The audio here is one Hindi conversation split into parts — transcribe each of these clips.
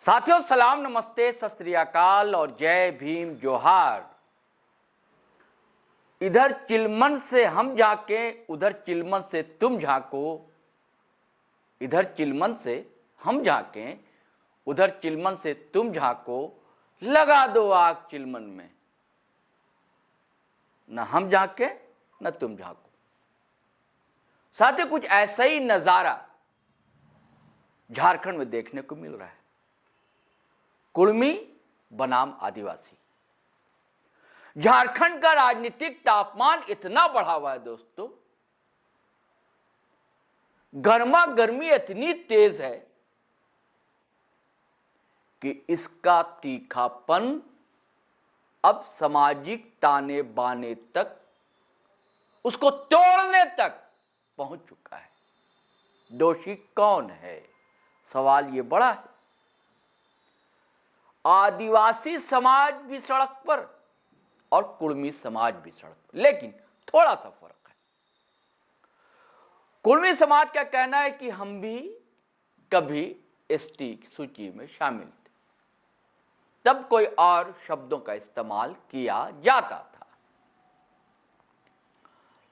साथियों सलाम नमस्ते सत श्री अकाल और जय भीम जोहार। इधर चिलमन से हम झांके उधर चिलमन से तुम झांको, इधर चिलमन से हम झांके उधर चिलमन से तुम झांको, लगा दो आग चिलमन में, न हम झांके न तुम झांको। साथियों कुछ ऐसा ही नजारा झारखंड में देखने को मिल रहा है। कुर्मी बनाम आदिवासी, झारखंड का राजनीतिक तापमान इतना बढ़ा हुआ है दोस्तों, गर्मा गर्मी इतनी तेज है कि इसका तीखापन अब सामाजिक ताने बाने तक, उसको तोड़ने तक पहुंच चुका है। दोषी कौन है, सवाल ये बड़ा है। आदिवासी समाज भी सड़क पर और कुर्मी समाज भी सड़क पर, लेकिन थोड़ा सा फर्क है। कुर्मी समाज का कहना है कि हम भी कभी एसटी सूची में शामिल थे, तब कोई और शब्दों का इस्तेमाल किया जाता था,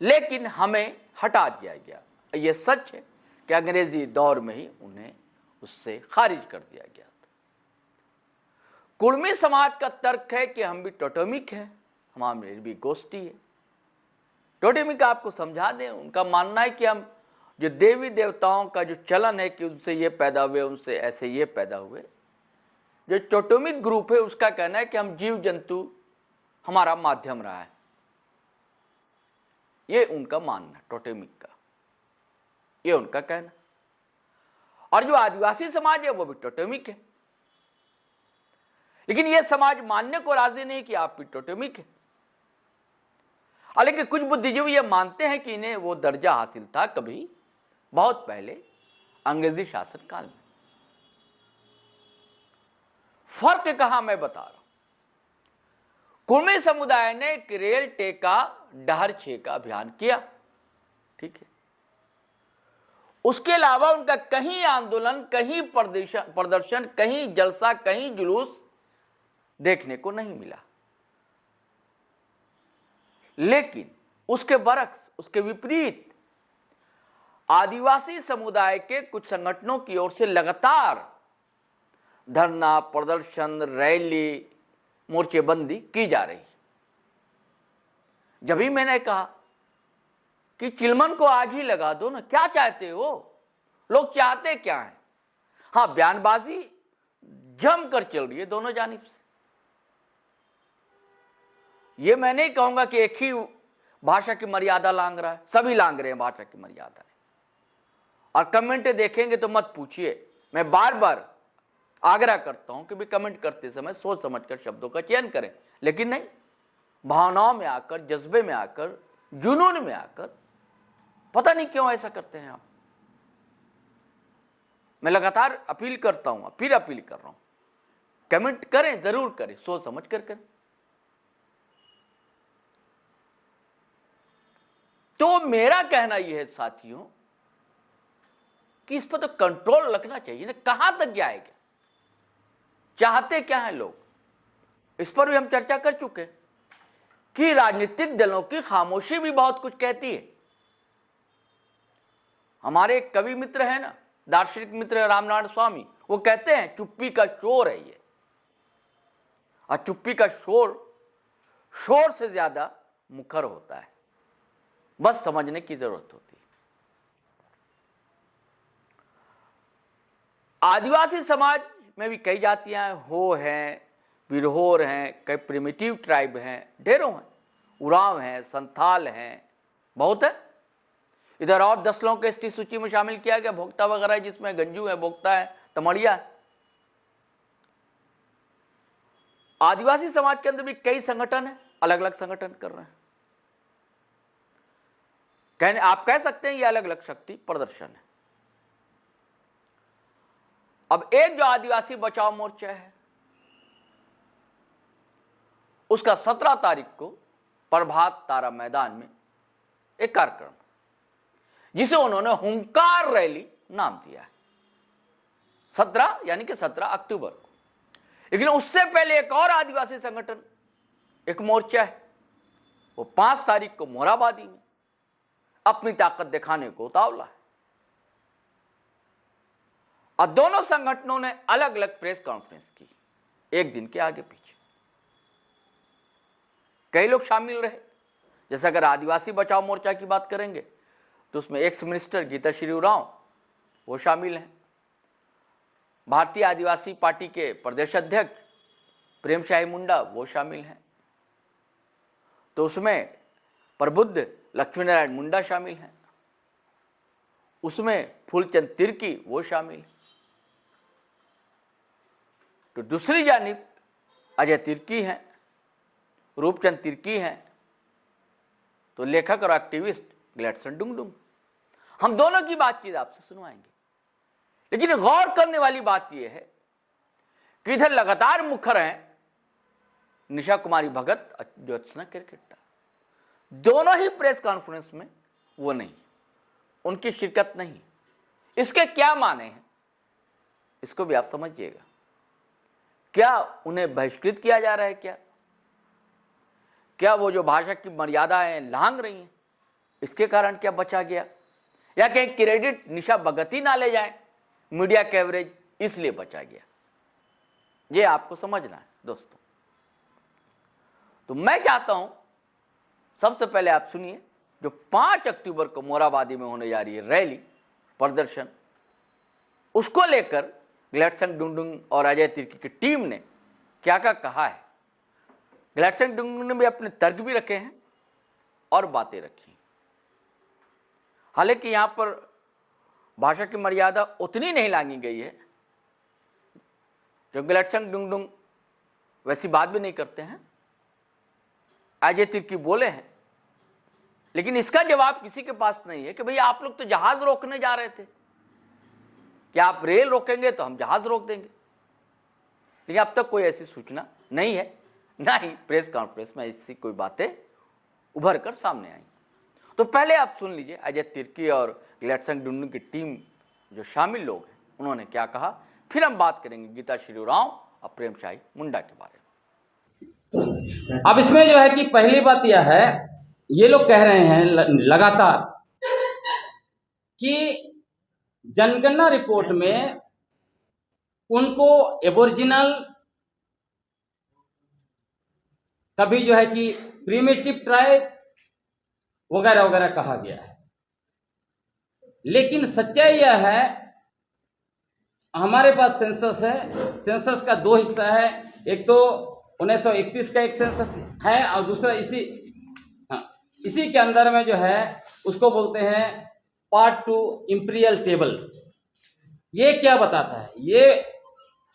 लेकिन हमें हटा दिया गया। यह सच है कि अंग्रेजी दौर में ही उन्हें उससे खारिज कर दिया गया था। कुर्मी समाज का तर्क है कि हम भी टोटेमिक हैं, हमारी भी गोष्ठी है। टोटेमिक आपको समझा दें, उनका मानना है कि हम जो देवी देवताओं का जो चलन है कि उनसे ये पैदा हुए, उनसे ऐसे ये पैदा हुए, जो टोटेमिक ग्रुप है उसका कहना है कि हम जीव जंतु हमारा माध्यम रहा है। ये उनका मानना है टोटेमिक का, ये उनका कहना। और जो आदिवासी समाज है वो भी टोटेमिक है, लेकिन यह समाज मानने को राजी नहीं कि आप भी टोटेमिक है। हालांकि कुछ बुद्धिजीवी यह मानते हैं कि इन्हें वो दर्जा हासिल था कभी बहुत पहले अंग्रेजी शासन काल में। फर्क कहां मैं बता रहा हूं। कुर्मी समुदाय ने रेल टेका डहर छेका अभियान किया, ठीक है। उसके अलावा उनका कहीं आंदोलन, कहीं प्रदर्शन, कहीं जलसा, कहीं जुलूस देखने को नहीं मिला। लेकिन उसके बरक्स, उसके विपरीत आदिवासी समुदाय के कुछ संगठनों की ओर से लगातार धरना, प्रदर्शन, रैली, मोर्चेबंदी की जा रही। जब ही मैंने कहा कि चिलमन को आग ही लगा दो ना, क्या चाहते हो, लोग चाहते क्या है। हाँ, बयानबाजी जमकर चल रही है दोनों जानिब से। ये मैं नहीं कहूंगा कि एक ही भाषा की मर्यादा लांग रहा है, सभी लांग रहे हैं भाषा की मर्यादा। और कमेंट देखेंगे तो मत पूछिए, मैं बार बार आग्रह करता हूं कि भी कमेंट करते समय सोच समझकर शब्दों का चयन करें, लेकिन नहीं, भावनाओं में आकर, जज्बे में आकर, जुनून में आकर, पता नहीं क्यों ऐसा करते हैं आप। मैं लगातार अपील करता हूं, फिर अपील कर रहा हूं, कमेंट करें, जरूर करें, सोच समझ कर करें। तो मेरा कहना यह है साथियों कि इस पर तो कंट्रोल रखना चाहिए ना। कहां तक जाएगा, चाहते क्या है लोग, इस पर भी हम चर्चा कर चुके कि राजनीतिक दलों की खामोशी भी बहुत कुछ कहती है। हमारे एक कवि मित्र है ना, दार्शनिक मित्र रामनारायण स्वामी, वो कहते हैं चुप्पी का शोर है ये। और चुप्पी का शोर से ज्यादा मुखर होता है, बस समझने की जरूरत होती है। आदिवासी समाज में भी कई जातियां हैं, हो हैं, बिरहोर हैं, कई प्रिमिटिव ट्राइब हैं, ढेरों हैं, उरांव हैं, संथाल हैं, बहुत है। इधर और 10 लोगों को एसटी सूची में शामिल किया गया, भोक्ता वगैरह, जिसमें गंजू है, भोक्ता है, तमड़िया है। आदिवासी समाज के अंदर भी कई संगठन है, अलग अलग संगठन कर रहे हैं। आप कह सकते हैं ये अलग अलग शक्ति प्रदर्शन है। अब एक जो आदिवासी बचाओ मोर्चा है, उसका 17 तारीख को प्रभात तारा मैदान में एक कार्यक्रम, जिसे उन्होंने हुंकार रैली नाम दिया है। 17 यानी कि 17 अक्टूबर को। लेकिन उससे पहले एक और आदिवासी संगठन, एक मोर्चा है, वो 5 तारीख को मोरहाबादी में अपनी ताकत दिखाने को उतावला है। और दोनों संगठनों ने अलग अलग प्रेस कॉन्फ्रेंस की, एक दिन के आगे पीछे। कई लोग शामिल रहे, जैसे अगर आदिवासी बचाओ मोर्चा की बात करेंगे तो उसमें एक्स मिनिस्टर गीताश्री उरांव वो शामिल हैं। भारतीय आदिवासी पार्टी के प्रदेश अध्यक्ष प्रेमशाही मुंडा वो शामिल हैं। तो उसमें प्रबुद्ध लक्ष्मीनारायण मुंडा शामिल हैं, उसमें फूलचंद तिर्की वो शामिल हैं। तो दूसरी जानिब अजय तिर्की हैं, रूपचंद तिर्की हैं, तो लेखक और एक्टिविस्ट ग्लैडसन डुंगडुंग। हम दोनों की बातचीत आपसे सुनवाएंगे। लेकिन गौर करने वाली बात यह है कि इधर लगातार मुखर हैं निशा कुमारी भगत और ज्योत्सना किरकिट्टा। दोनों ही प्रेस कॉन्फ्रेंस में वो नहीं, उनकी शिरकत नहीं। इसके क्या माने हैं, इसको भी आप समझिएगा। क्या उन्हें बहिष्कृत किया जा रहा है? क्या वो जो भाषा की मर्यादाएं लांघ रही हैं, इसके कारण क्या बचा गया? या कहीं क्रेडिट निशा भगत ही ना ले जाए, मीडिया कवरेज इसलिए बचा गया? ये आपको समझना है दोस्तों। तो मैं चाहता हूं सबसे पहले आप सुनिए जो 5 अक्टूबर को मोरहाबादी में होने जा रही है रैली, प्रदर्शन, उसको लेकर ग्लैडसन डुंगडुंग और अजय तिर्की की टीम ने क्या क्या कहा है। ग्लैडसन डुंगडुंग ने भी अपने तर्क भी रखे हैं और बातें रखी। हालांकि यहां पर भाषा की मर्यादा उतनी नहीं लांघी गई है, जो ग्लैडसन डुंगडुंग वैसी बात भी नहीं करते हैं। अजय तिर्की बोले हैं, लेकिन इसका जवाब किसी के पास नहीं है कि भैया आप लोग तो जहाज रोकने जा रहे थे, क्या आप रेल रोकेंगे तो हम जहाज रोक देंगे। लेकिन अब तक कोई ऐसी सूचना नहीं है, ना ही प्रेस कॉन्फ्रेंस में ऐसी कोई बातें उभर कर सामने आई। तो पहले आप सुन लीजिए अजय तिर्की और ग्लैडसन डुंगडुंग की टीम जो शामिल लोग हैं उन्होंने क्या कहा, फिर हम बात करेंगे गीताश्री उरांव और प्रेमशाही मुंडा के बारे में। अब इसमें जो है कि पहली बात यह है, ये लोग कह रहे हैं लगातार कि जनगणना रिपोर्ट में उनको एबोरिजिनल, कभी जो है कि प्रिमिटिव ट्राइब वगैरह वगैरह कहा गया है। लेकिन सच्चाई यह है, हमारे पास सेंसस है, सेंसस का 2 हिस्सा है। एक तो 1931 का एक सेंसस है और दूसरा इसी के अंदर में जो है उसको बोलते हैं पार्ट 2 इंपीरियल टेबल। ये क्या बताता है ये,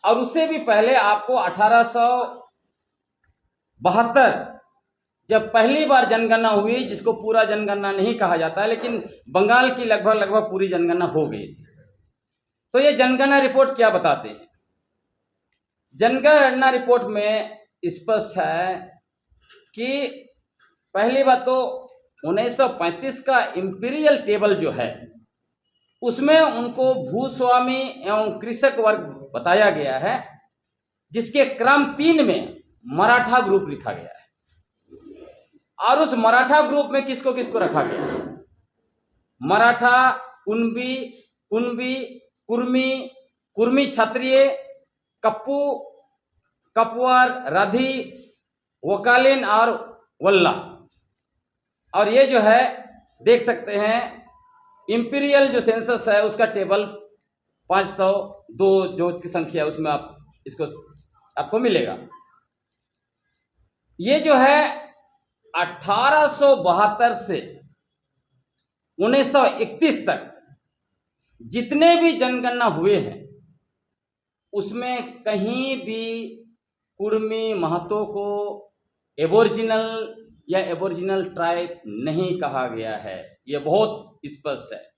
और उससे भी पहले आपको 1872 जब पहली बार जनगणना हुई, जिसको पूरा जनगणना नहीं कहा जाता है, लेकिन बंगाल की लगभग पूरी जनगणना हो गई थी। तो ये जनगणना रिपोर्ट क्या बताते हैं? जनगणना रिपोर्ट में स्पष्ट है कि पहली बात तो 1935 का इंपीरियल टेबल जो है उसमें उनको भूस्वामी एवं कृषक वर्ग बताया गया है, जिसके क्रम 3 में मराठा ग्रुप लिखा गया है। और उस मराठा ग्रुप में किसको किसको रखा गया है? मराठा, कुणबी, कुर्मी, कुर्मी क्षत्रिय, कप्पू, कपवार, राधी, वकालीन और वल्ला। और ये जो है देख सकते हैं इंपीरियल जो सेंसस है उसका टेबल 502 जो उसकी संख्या है उसमें आप इसको आपको मिलेगा। ये जो है 1872 से 1931 तक जितने भी जनगणना हुए हैं उसमें कहीं भी कुर्मी महतो को एबोरिजिनल या एबोरिजिनल ट्राइब नहीं कहा गया है। यह बहुत स्पष्ट है।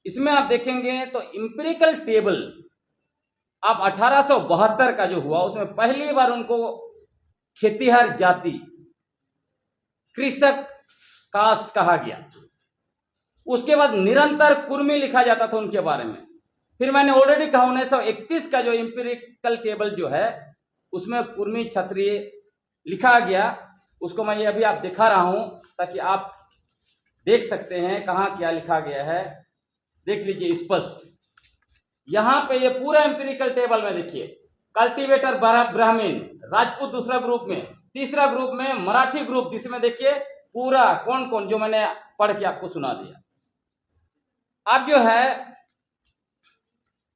इसमें आप देखेंगे तो इंपीरिकल टेबल आप 1872 का जो हुआ उसमें पहली बार उनको खेतीहर जाति, कृषक कास्ट कहा गया। उसके बाद निरंतर कुर्मी लिखा जाता था उनके बारे में, फिर मैंने ऑलरेडी कहा 1931 का जो इंपीरिकल टेबल जो है उसमें कुर्मी क्षत्रिय लिखा गया, उसको मैं ये अभी आप दिखा रहा हूं ताकि आप देख सकते हैं कहाँ क्या लिखा गया है। देख लीजिए स्पष्ट, यहां पे ये पूरा इंपीरिकल टेबल में देखिए, कल्टीवेटर ब्राह्मण राजपूत दूसरा ग्रुप में, तीसरा ग्रुप में मराठी ग्रुप, जिसमें देखिए पूरा कौन कौन, जो मैंने पढ़ के आपको सुना दिया। अब जो है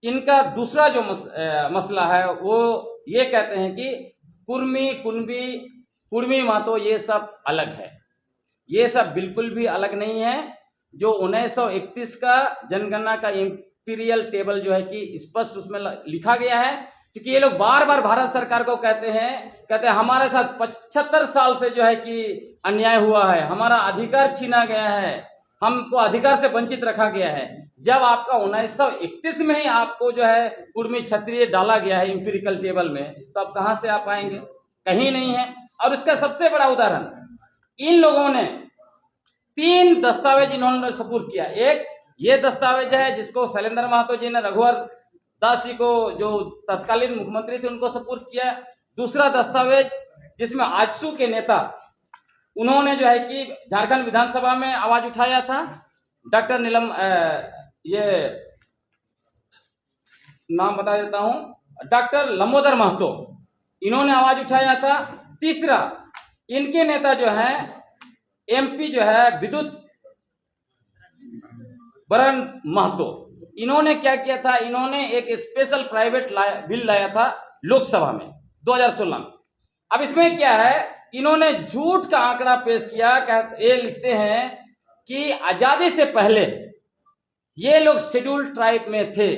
इनका दूसरा जो मसला है वो ये कहते हैं कि कुर्मी, कुणबी, कुर्मी महतो ये सब अलग है। ये सब बिल्कुल भी अलग नहीं है। जो 1931 का जनगणना का इंपीरियल टेबल जो है कि स्पष्ट उसमें लिखा गया है, क्योंकि ये लोग बार बार भारत सरकार को कहते हैं हमारे साथ 75 साल से जो है कि अन्याय हुआ है, हमारा अधिकार छीना गया है, हमको अधिकार से वंचित रखा गया है। जब आपका 1931 में ही आपको जो है कुर्मी क्षत्रिय डाला गया है इंपीरिकल टेबल में, तो आप कहां से आ पाएंगे? कहीं नहीं है। और उसका सबसे बड़ा उदाहरण, इन लोगों ने 3 दस्तावेज इन्होंने सपुर्द किया। एक ये दस्तावेज है जिसको शैलेंद्र महतो जी ने रघुवर दास जी को, जो तत्कालीन मुख्यमंत्री थे, उनको सपुर्द किया। दूसरा दस्तावेज जिसमें आजसू के नेता, उन्होंने जो है कि झारखंड विधानसभा में आवाज उठाया था, डॉक्टर नीलम, ये नाम बता देता हूं, डॉक्टर लंबोदर महतो, इन्होंने आवाज उठाया था। तीसरा इनके नेता जो है एमपी जो है विद्युत बरन महतो, इन्होंने क्या किया था, इन्होंने एक स्पेशल प्राइवेट बिल लाया था लोकसभा में 2016 में। अब इसमें क्या है, इन्होंने झूठ का आंकड़ा पेश किया। ये लिखते हैं कि आजादी से पहले ये लोग शेड्यूल्ड ट्राइब में थे।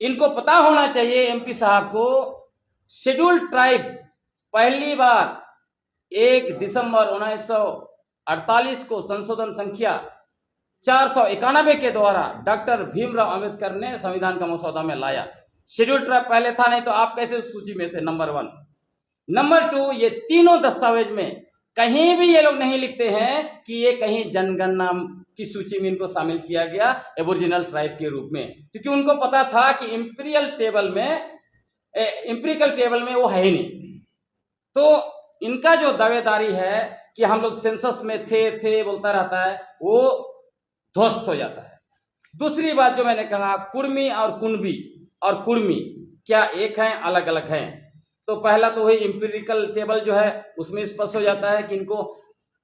इनको पता होना चाहिए एमपी साहब को, शेड्यूल्ड ट्राइब पहली बार 1 दिसंबर 1948 को संशोधन संख्या 491 के द्वारा डॉक्टर भीमराव अंबेडकर ने संविधान का मसौदा में लाया। शेड्यूल्ड ट्राइब पहले था नहीं, तो आप कैसे उस सूची में थे? नंबर 1। नंबर 2, ये तीनों दस्तावेज में कहीं भी ये लोग नहीं लिखते हैं कि ये कहीं जनगणना की सूची में इनको शामिल किया गया एबोरिजिनल ट्राइब के रूप में, क्योंकि उनको पता था कि इंपीरिकल टेबल में वो है ही नहीं। तो इनका जो दावेदारी है कि हम लोग सेंसस में थे बोलता रहता है, वो ध्वस्त हो जाता है। दूसरी बात जो मैंने कहा, कुर्मी और कुणबी और कुर्मी क्या एक हैं, अलग अलग हैं? तो पहला तो वही इंपीरिकल टेबल जो है उसमें स्पष्ट हो जाता है कि इनको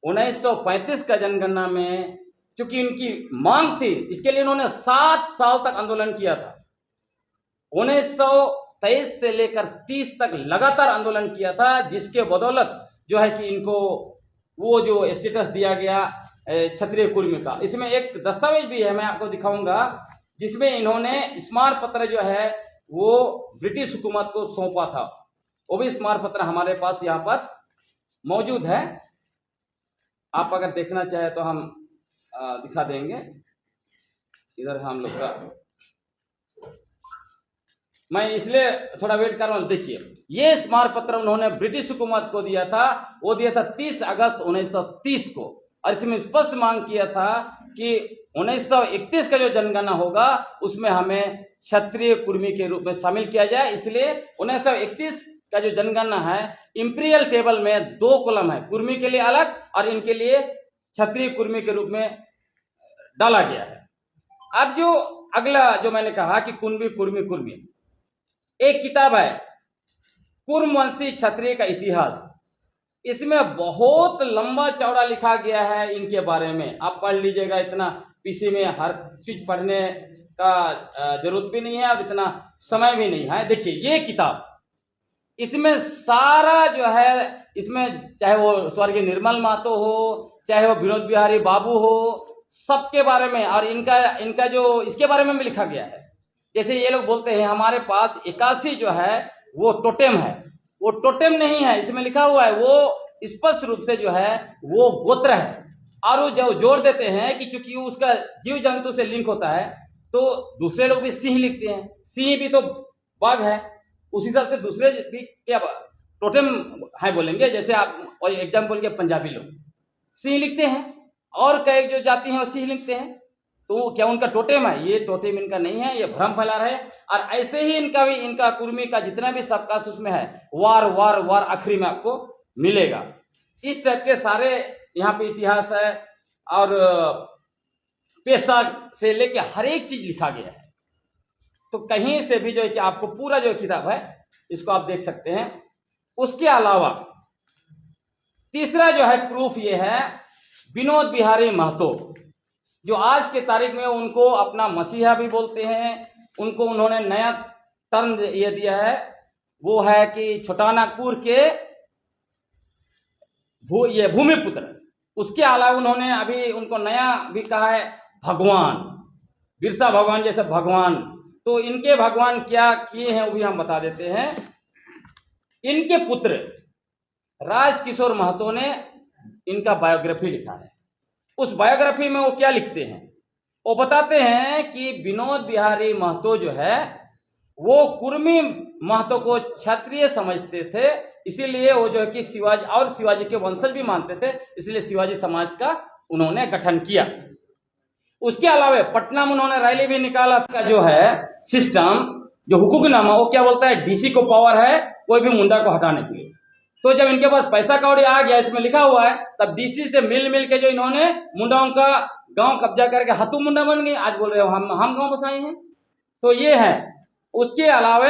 1935 का जनगणना में, चूंकि इनकी मांग थी, इसके लिए इन्होंने 7 साल तक आंदोलन किया था। 1923 से लेकर 30 तक लगातार आंदोलन किया था, जिसके बदौलत जो है कि इनको वो जो स्टेटस दिया गया क्षत्रिय कुर्मी का। इसमें एक दस्तावेज भी है, मैं आपको दिखाऊंगा, जिसमें इन्होंने स्मारक पत्र जो है वो ब्रिटिश हुकूमत को सौंपा था। वो भी स्मारक पत्र हमारे पास यहाँ पर मौजूद है। आप अगर देखना चाहे तो हम दिखा देंगे। इधर हम लोग का, मैं इसलिए थोड़ा वेट कर रहा हूं। देखिए, ये स्मारक पत्र उन्होंने ब्रिटिश हुकूमत को दिया था, वो दिया था 30 अगस्त 1930 को, और इसमें स्पष्ट मांग किया था कि 1931 का जो जनगणना होगा उसमें हमें क्षत्रिय कुर्मी के रूप में शामिल किया जाए। इसलिए 1931 का जो जनगणना है इंपीरियल टेबल में 2 कॉलम है, कुर्मी के लिए अलग और इनके लिए क्षत्रिय कुर्मी के रूप में डाला गया है। अब जो अगला जो मैंने कहा कि कुणबी, कुर्मी, कुर्मी, एक किताब है कुर्मवंशी क्षत्रिय का इतिहास। इसमें बहुत लंबा चौड़ा लिखा गया है इनके बारे में, आप पढ़ लीजिएगा। इतना पीसी में हर चीज पढ़ने का जरूरत भी नहीं है और इतना समय भी नहीं है। देखिए ये किताब, इसमें सारा जो है, इसमें चाहे वो स्वर्गीय निर्मल महतो हो, चाहे वो विनोद बिहारी बाबू हो, सबके बारे में, और इनका जो इसके बारे में भी लिखा गया है। जैसे ये लोग बोलते हैं हमारे पास 81 जो है वो टोटेम है, वो टोटेम नहीं है, इसमें लिखा हुआ है वो स्पष्ट रूप से जो है वो गोत्र है। और वो जो जोड़ देते हैं कि चूंकि उसका जीव जंतु से लिंक होता है, तो दूसरे लोग भी सिंह लिखते हैं, सिंह भी तो बाघ है, उस हिसाब से दूसरे भी क्या टोटेम है बोलेंगे। जैसे आप और एग्जाम्पल के पंजाबी लोग सिंह लिखते हैं, और कई जो जाति हैं वो सिंह लिखते हैं। तो क्या उनका टोटेम है? ये टोटेम इनका नहीं है, ये भ्रम फैला रहे। और ऐसे ही इनका भी, इनका कुर्मी का जितना भी सबकास्ट उसमें है, वार वार वार आखिरी में आपको मिलेगा। इस टाइप के सारे यहाँ पे इतिहास है और पेशा से लेके हर एक चीज लिखा गया है। तो कहीं से भी जो है कि आपको पूरा जो किताब है इसको आप देख सकते हैं। उसके अलावा तीसरा जो है प्रूफ ये है, विनोद बिहारी महतो, जो आज के तारीख में उनको अपना मसीहा भी बोलते हैं, उनको उन्होंने नया टर्म ये दिया है, वो है कि छोटा नागपुर के ये भूमिपुत्र। उसके अलावा उन्होंने अभी उनको नया भी कहा है भगवान, बिरसा भगवान जैसे भगवान। तो इनके भगवान क्या किए हैं वो भी हम बता देते हैं। इनके पुत्र राजकिशोर महतो ने इनका बायोग्राफी लिखा है। उस बायोग्राफी में वो क्या लिखते हैं, वो बताते हैं कि विनोद बिहारी महतो जो है वो कुर्मी महतो को क्षत्रिय समझते थे, इसीलिए वो जो है कि शिवाजी और शिवाजी के वंशज भी मानते थे, इसलिए शिवाजी समाज का उन्होंने गठन किया। उसके अलावा पटना में उन्होंने रैली भी निकाला था। जो है सिस्टम, जो हुकूकनामा, वो क्या बोलता है, डीसी को पावर है कोई भी मुंडा को हटाने के लिए। तो जब इनके पास पैसा कौड़ी आ गया, इसमें लिखा हुआ है, तब डीसी से मिल के जो इन्होंने मुंडाओं का गांव कब्जा करके हतू मुंडा बन गए। आज बोल रहे हो हम गांव बसाए हैं। तो ये है। उसके अलावा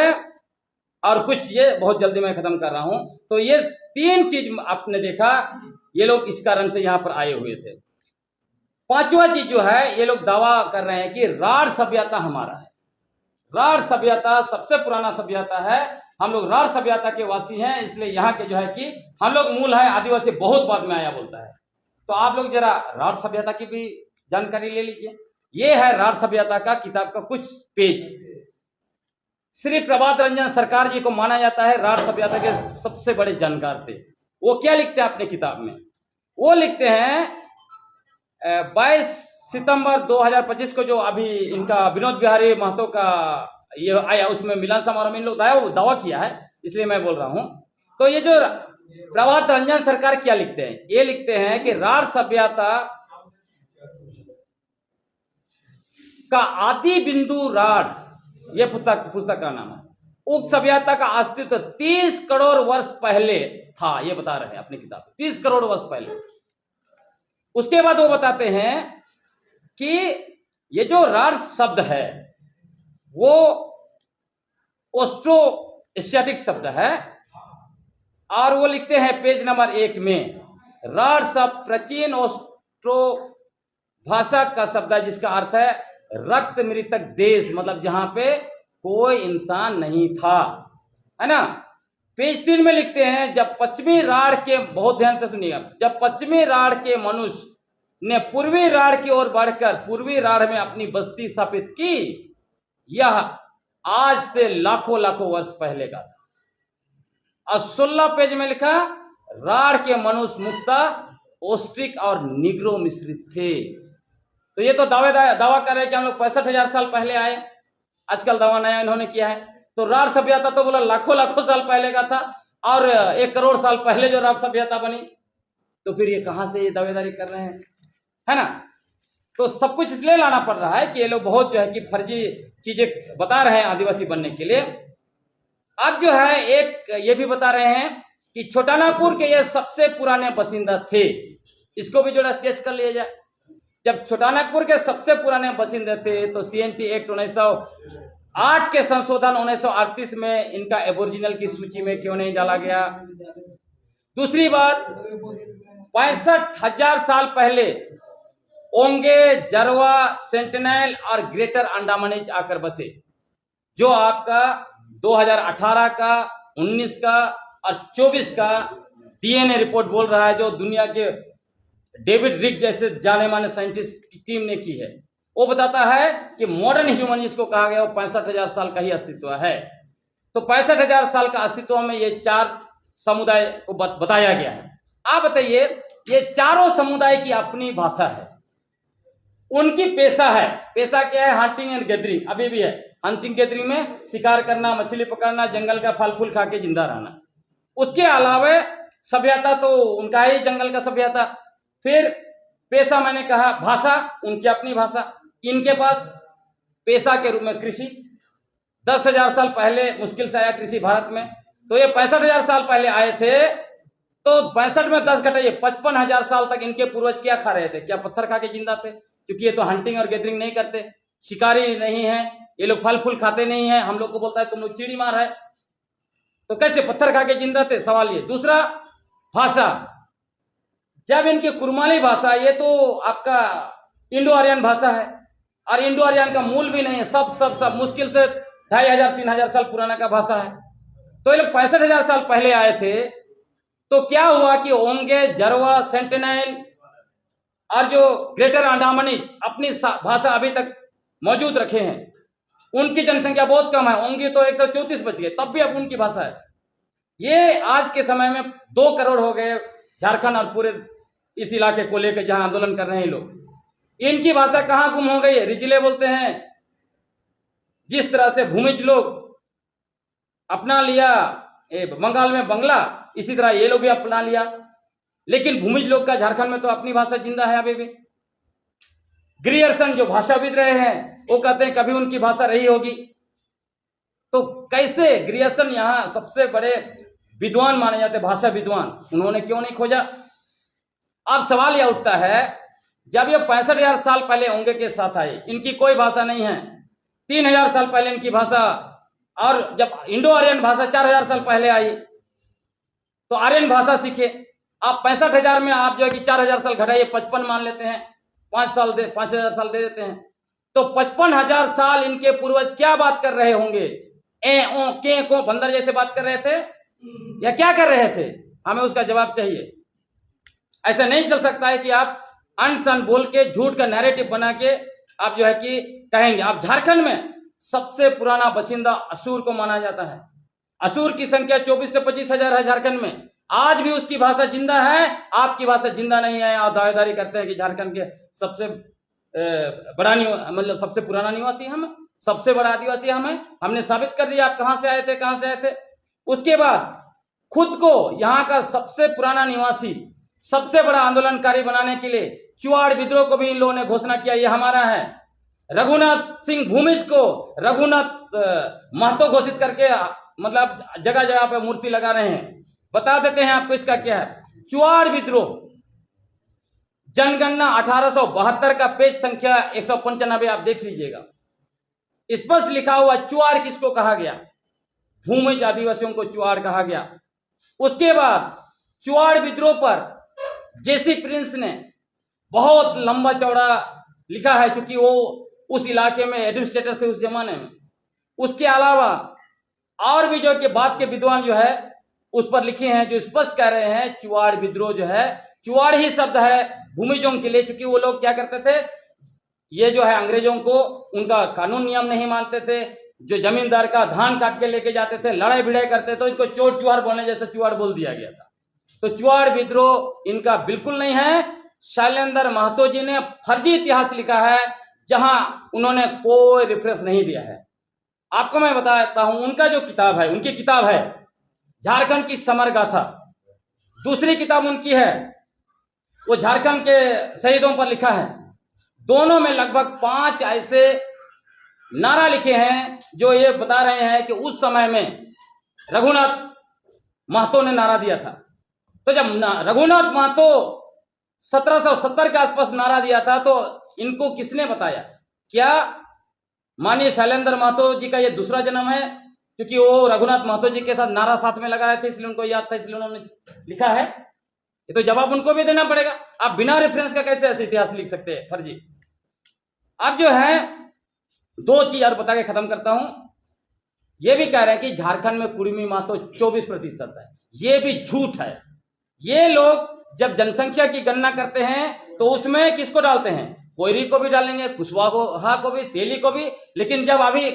और कुछ, ये बहुत जल्दी मैं खत्म कर रहा हूं। तो ये तीन चीज आपने देखा, ये लोग इस कारण से यहां पर आए हुए थे। पांचवा चीज जो है, ये लोग दावा कर रहे हैं कि राढ़ सभ्यता हमारा है। राढ़ सभ्यता सबसे पुराना सभ्यता है, हम लोग राढ़ सभ्यता के वासी हैं, इसलिए यहाँ के जो है कि हम लोग मूल है, आदिवासी बहुत बाद में आया बोलता है। तो आप लोग जरा राढ़ सभ्यता की भी जानकारी ले लीजिए। ये है राढ़ सभ्यता का किताब का कुछ पेज। श्री प्रभात रंजन सरकार जी को माना जाता है राढ़ सभ्यता के सबसे बड़े जानकार थे। वो क्या लिखते हैं अपने किताब में, वो लिखते हैं 22 सितंबर 2025 को जो अभी इनका विनोद बिहारी महतो का ये आया, उसमें मिलन समारोह में इन लोग दावा किया है, इसलिए मैं बोल रहा हूं। तो ये जो प्रभात रंजन सरकार क्या लिखते हैं, ये लिखते हैं कि राढ़ सभ्यता का आदि बिंदु राढ़, ये पुस्तक का नाम है। उक्त सभ्यता का अस्तित्व 30 करोड़ वर्ष पहले था, ये बता रहे हैं अपनी किताब, 30 करोड़ वर्ष पहले। उसके बाद वो बताते हैं कि ये जो राढ़ शब्द है वो ऑस्ट्रो एशियाटिक शब्द है, और वो लिखते हैं पेज नंबर 1 में, राढ़ शब्द प्राचीन ऑस्ट्रो भाषा का शब्द है, जिसका अर्थ है रक्त मृतक देश, मतलब जहां पे कोई इंसान नहीं था, है ना। पेज 3 में लिखते हैं, जब पश्चिमी राढ़ के, बहुत ध्यान से सुनिएगा, जब पश्चिमी राढ़ के मनुष्य ने पूर्वी राढ़ की ओर बढ़कर पूर्वी राढ़ में अपनी बस्ती स्थापित की, यह आज से लाखों लाखों वर्ष पहले का था। और 16 पेज में लिखा, राढ़ के मनुष्य मुख्यतः ऑस्ट्रिक और निग्रो मिश्रित थे। तो ये तो दावा कर रहे हैं कि हम लोग 65,000 साल पहले आए, आजकल दावा नया इन्होंने किया है। तो राढ़ सभ्यता तो बोला लाखों लाखों साल पहले का था, और 1 करोड़ साल पहले जो राढ़ सभ्यता बनी, तो फिर ये कहां से ये दावेदारी कर रहे हैं, है ना। तो सब कुछ इसलिए लाना पड़ रहा है कि ये लोग बहुत जो है कि फर्जी चीजें बता रहे हैं आदिवासी बनने के लिए। अब जो है एक ये भी बता रहे हैं कि छोटा नागपुर के ये सबसे पुराने बासिंदा थे, इसको भी जो टेस्ट कर लिया जाए। जब छोटा नागपुर के सबसे पुराने बासिंदे थे, तो CNT एक्ट 1908 के संशोधन 1938 में इनका एबोरिजिनल की सूची में क्यों नहीं डाला गया। दूसरी बात, 65,000 साल पहले ओंगे, जरवा, सेंटिनल और ग्रेटर अंडमानीज आकर बसे, जो आपका 2018 का, 19 का और 24 का DNA रिपोर्ट बोल रहा है, जो दुनिया के डेविड रिक जैसे जाने माने साइंटिस्ट की टीम ने की है। वो बताता है कि मॉडर्न ह्यूमन जिसको कहा गया वो 65,000 साल का ही अस्तित्व है। तो 65,000 साल का अस्तित्व में ये 4 समुदाय को बताया गया है। आप बताइए, ये चारों समुदाय की अपनी भाषा है, उनकी पेशा है। पेशा क्या है? हंटिंग एंड गैदरिंग, अभी भी है। हंटिंग गैदरिंग में शिकार करना, मछली पकड़ना, जंगल का फल फूल खा के जिंदा रहना। उसके अलावा सभ्यता तो उनका ही जंगल का सभ्यता। फिर पेशा मैंने कहा, भाषा उनकी अपनी भाषा। इनके पास पेशा के रूप में कृषि 10,000 साल पहले मुश्किल से आया कृषि भारत में। तो ये 65,000 साल पहले आए थे, तो 65 में 10 घटाइए 55,000 साल तक इनके पूर्वज क्या खा रहे थे? क्या पत्थर खा के जिंदा थे? क्योंकि ये तो हंटिंग और गैदरिंग नहीं करते, शिकारी नहीं है, ये लोग फल फूल खाते नहीं है। हम लोग को बोलता है तुम लोग चिड़ी मार है, तो कैसे पत्थर खा के जिंदा थे? सवाल ये। दूसरा, भाषा। जब इनकी कुरमाली भाषा, ये तो आपका इंडो आर्यन भाषा है, और इंडो आर्यन का मूल भी नहीं है, सब मुश्किल से 2,500-3,000 साल पुराना का भाषा है। तो ये लोग 65,000 साल पहले आए थे। तो क्या हुआ कि ओंगे, जरवा, सेंटिनेल और जो ग्रेटर अंडमानीज अपनी भाषा अभी तक मौजूद रखे हैं। उनकी जनसंख्या बहुत कम है, ओंगे तो 134 बच गए, तब भी अब उनकी भाषा है। ये आज के समय में 2 करोड़ हो गए झारखंड और पूरे इस इलाके को लेकर जहां आंदोलन कर रहे हैं लोग। इनकी भाषा कहां गुम हो गई है? रिजले बोलते हैं। जिस तरह से भूमिज लोग अपना लिया बंगाल में बंगला, इसी तरह ये लोग भी अपना लिया। लेकिन भूमिज लोग का झारखंड में तो अपनी भाषा जिंदा है अभी भी। ग्रियर्सन जो भाषाविद रहे हैं वो कहते हैं कभी उनकी भाषा रही होगी। तो कैसे ग्रियर्सन यहाँ सबसे बड़े विद्वान माने जाते, भाषा विद्वान, उन्होंने क्यों नहीं खोजा? अब सवाल यह उठता है, जब ये 65,000 साल पहले ओंगे के साथ आए, इनकी कोई भाषा नहीं है। 3,000 साल पहले इनकी भाषा, और जब इंडो आर्यन भाषा 4,000 साल पहले आई, तो आर्यन भाषा सीखे। आप 65,000 में आप जो है कि 4,000 साल घटाइए, 55 मान लेते हैं, 5,000 साल दे देते हैं। तो 55,000 साल इनके पूर्वज क्या बात कर रहे होंगे? ए ओ के को बंदर जैसे बात कर रहे थे, या क्या कर रहे थे? हमें उसका जवाब चाहिए। ऐसा नहीं चल सकता है कि आप अनसन बोल के झूठ का नैरेटिव बना के आप जो है कि कहेंगे। आप झारखंड में सबसे पुराना बसिंदा असुर को माना जाता है। असुर की संख्या 24 से 25,000 है झारखंड में। आज भी उसकी भाषा जिंदा है, आपकी भाषा जिंदा नहीं है। आप दावेदारी करते हैं कि झारखंड के सबसे बड़ा मतलब सबसे पुराना निवासी हम, सबसे बड़ा आदिवासी हम है। हमने साबित कर दिया आप कहां से आए थे, कहां से आए थे। उसके बाद खुद को यहाँ का सबसे पुराना निवासी, सबसे बड़ा आंदोलनकारी बनाने के लिए चुआड़ विद्रोह को भी इन लोगों ने घोषणा किया, ये हमारा है। रघुनाथ सिंह भूमिज को रघुनाथ महतो घोषित करके मतलब जगह जगह पे मूर्ति लगा रहे हैं। बता देते हैं आपको इसका क्या है। चुआड़ विद्रोह जनगणना 1872 का पेज संख्या 195 आप देख लीजिएगा, स्पष्ट लिखा हुआ चुआड़ किसको कहा गया? भूमिज आदिवासियों को चुआड़ कहा गया। उसके बाद चुआड़ विद्रोह पर जेसी प्रिंस ने बहुत लंबा चौड़ा लिखा है, क्योंकि वो उस इलाके में एडमिनिस्ट्रेटर थे उस जमाने में। उसके अलावा और भी जो कि बात के विद्वान जो है उस पर लिखे हैं, जो स्पष्ट कह रहे हैं चुआड़ विद्रोह जो है, चुआड़ ही शब्द है भूमिजों के लिए। क्योंकि वो लोग क्या करते थे, ये जो है अंग्रेजों को उनका कानून नियम नहीं मानते थे, जो जमींदार का धान काट के लेके जाते थे, लड़ाई भिड़ाई करते, तो इनको चोर चुहार बोलने जैसे चुआड़ बोल दिया गया था। तो चुआड़ विद्रोह इनका बिल्कुल नहीं है। शैलेंद्र महतो जी ने फर्जी इतिहास लिखा है, जहां उन्होंने कोई रेफरेंस नहीं दिया है। आपको मैं बताता हूं, उनका जो किताब है, उनकी किताब है झारखंड की समर गाथा। दूसरी किताब उनकी है, वो झारखंड के शहीदों पर लिखा है। दोनों में लगभग 5 ऐसे नारा लिखे हैं जो ये बता रहे हैं कि उस समय में रघुनाथ महतो ने नारा दिया था। तो जब रघुनाथ महतो 1770 के आसपास नारा दिया था, तो इनको किसने बताया? क्या माननीय शैलेंद्र महतो जी का ये दूसरा जन्म है? क्योंकि वो रघुनाथ महतो जी के साथ नारा साथ में लगा रहे थे, इसलिए उनको याद था, इसलिए उन्होंने लिखा है। ये तो जवाब उनको भी देना पड़ेगा। आप बिना रेफरेंस का कैसे ऐसे इतिहास लिख सकते हैं फर्जी? अब जो है 2 चीज और बता के खत्म करता हूं। ये भी कह रहे हैं कि झारखंड में कुर्मी महतो 24% है, ये भी झूठ है। ये लोग जब जनसंख्या की गणना करते हैं तो उसमें किसको डालते हैं? कोयरी को भी डालेंगे, कुशवाहा को भी, तेली को भी। लेकिन जब अभी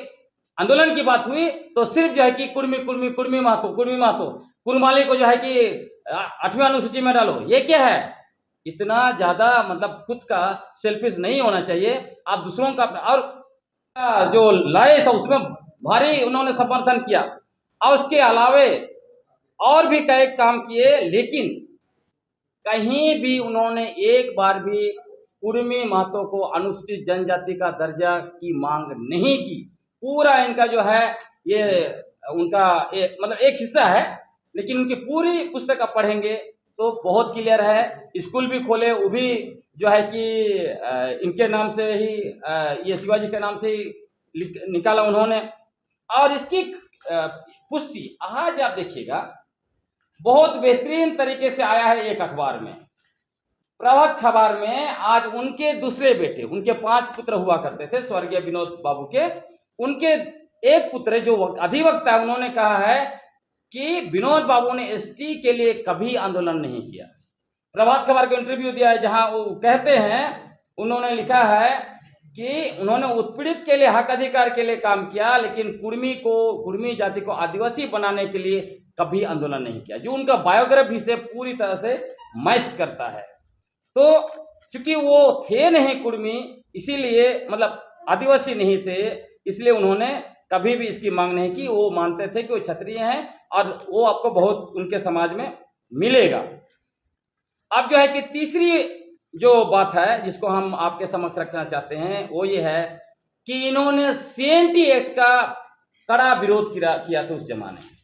आंदोलन की बात हुई तो सिर्फ जो है कि कुर्मी महतो, कुरमाली को जो है कि 8वीं अनुसूची में डालो। ये क्या है? इतना ज्यादा मतलब खुद का सेल्फिश नहीं होना चाहिए। आप दूसरों का, और जो लाए था उसमें भारी उन्होंने समर्थन किया, और उसके अलावे और भी कई काम किए, लेकिन कहीं भी उन्होंने एक बार भी कुर्मी महतो को अनुसूचित जनजाति का दर्जा की मांग नहीं की। पूरा इनका जो है ये उनका मतलब एक हिस्सा है, लेकिन उनकी पूरी पुस्तक आप पढ़ेंगे तो बहुत क्लियर है। स्कूल भी खोले, वो भी जो है कि इनके नाम से ही ये शिवाजी के नाम से ही निकाला उन्होंने। और इसकी पुष्टि आज आप देखिएगा बहुत बेहतरीन तरीके से आया है एक अखबार में, प्रभात खबर में। आज उनके दूसरे बेटे, उनके 5 पुत्र हुआ करते थे स्वर्गीय विनोद बाबू के, उनके एक पुत्र जो अधिवक्ता है, उन्होंने कहा है कि विनोद बाबू ने एसटी के लिए कभी आंदोलन नहीं किया। प्रभात खबर को इंटरव्यू दिया है जहां वो कहते हैं, उन्होंने लिखा है कि उन्होंने उत्पीड़ित के लिए, हक अधिकार के लिए काम किया, लेकिन कुर्मी जाति को आदिवासी बनाने के लिए कभी आंदोलन नहीं किया, जो उनका बायोग्राफी से पूरी तरह से मैच करता है। तो चूंकि वो थे नहीं कुर्मी, इसीलिए मतलब आदिवासी नहीं थे, इसलिए उन्होंने कभी भी इसकी मांग नहीं की। वो मानते थे कि वो क्षत्रिय हैं और वो आपको बहुत उनके समाज में मिलेगा। अब जो है कि तीसरी जो बात है जिसको हम आपके समक्ष रखना चाहते हैं वो ये है कि इन्होंने सीएनटी एक्ट का कड़ा विरोध किया था उस जमाने में।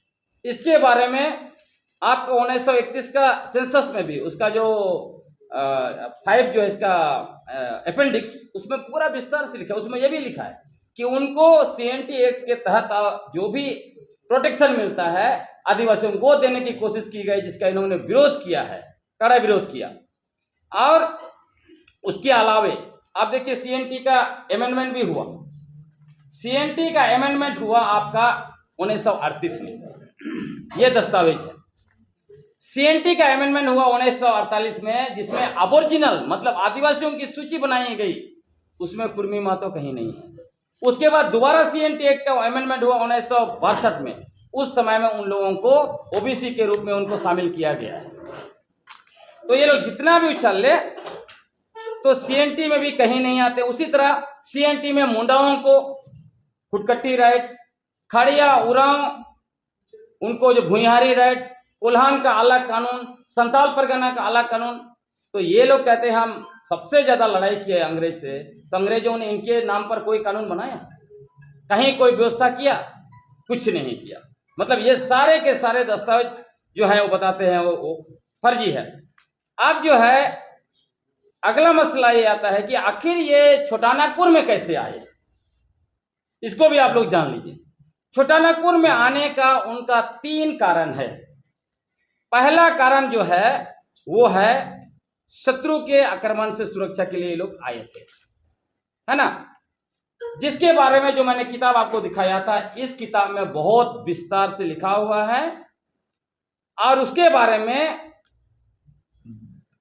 इसके बारे में आपको 1931 का सेंसस में भी उसका जो 5 जो है इसका अपेंडिक्स, उसमें पूरा विस्तार से लिखा है। उसमें यह भी लिखा है कि उनको सीएनटी एक्ट के तहत जो भी प्रोटेक्शन मिलता है आदिवासियों को देने की कोशिश की गई, जिसका इन्होंने विरोध किया है, कड़ा विरोध किया। और उसके अलावे आप देखिए सीएनटी का अमेंडमेंट भी हुआ। सीएनटी का अमेंडमेंट हुआ आपका 1938 में, यह दस्तावेज है। सीएनटी का अमेंडमेंट हुआ 1948 में, जिसमें अबोरिजिनल मतलब आदिवासियों की सूची बनाई गई, उसमें कुर्मी महतो कहीं नहीं है। उसके बाद दोबारा सीएनटी एक्ट का अमेंडमेंट हुआ 1962 में, उस समय में उन लोगों को ओबीसी के रूप में उनको शामिल किया गया है। तो ये लोग जितना भी उछल ले तो सीएनटी में भी कहीं नहीं आते। उसी तरह सीएनटी में मुंडाओं को खुटकट्टी राइट्स, खड़िया उरांव उनको जो भुइयारी राइट्स, कोल्हान का अलग कानून, संताल परगना का अलग कानून। तो ये लोग कहते हैं हम सबसे ज्यादा लड़ाई किए अंग्रेज से, तो अंग्रेजों ने इनके नाम पर कोई कानून बनाया, कहीं कोई व्यवस्था किया, कुछ नहीं किया। मतलब ये सारे के सारे दस्तावेज जो है वो बताते हैं वो फर्जी है। अब जो है अगला मसला ये आता है कि आखिर ये छोटानागपुर में कैसे आए, इसको भी आप लोग जान लीजिए। छोटानागपुर में आने का उनका 3 कारण है। पहला कारण जो है वो है शत्रु के आक्रमण से सुरक्षा के लिए ये लोग आए थे, है ना, जिसके बारे में जो मैंने किताब आपको दिखाया था, इस किताब में बहुत विस्तार से लिखा हुआ है। और उसके बारे में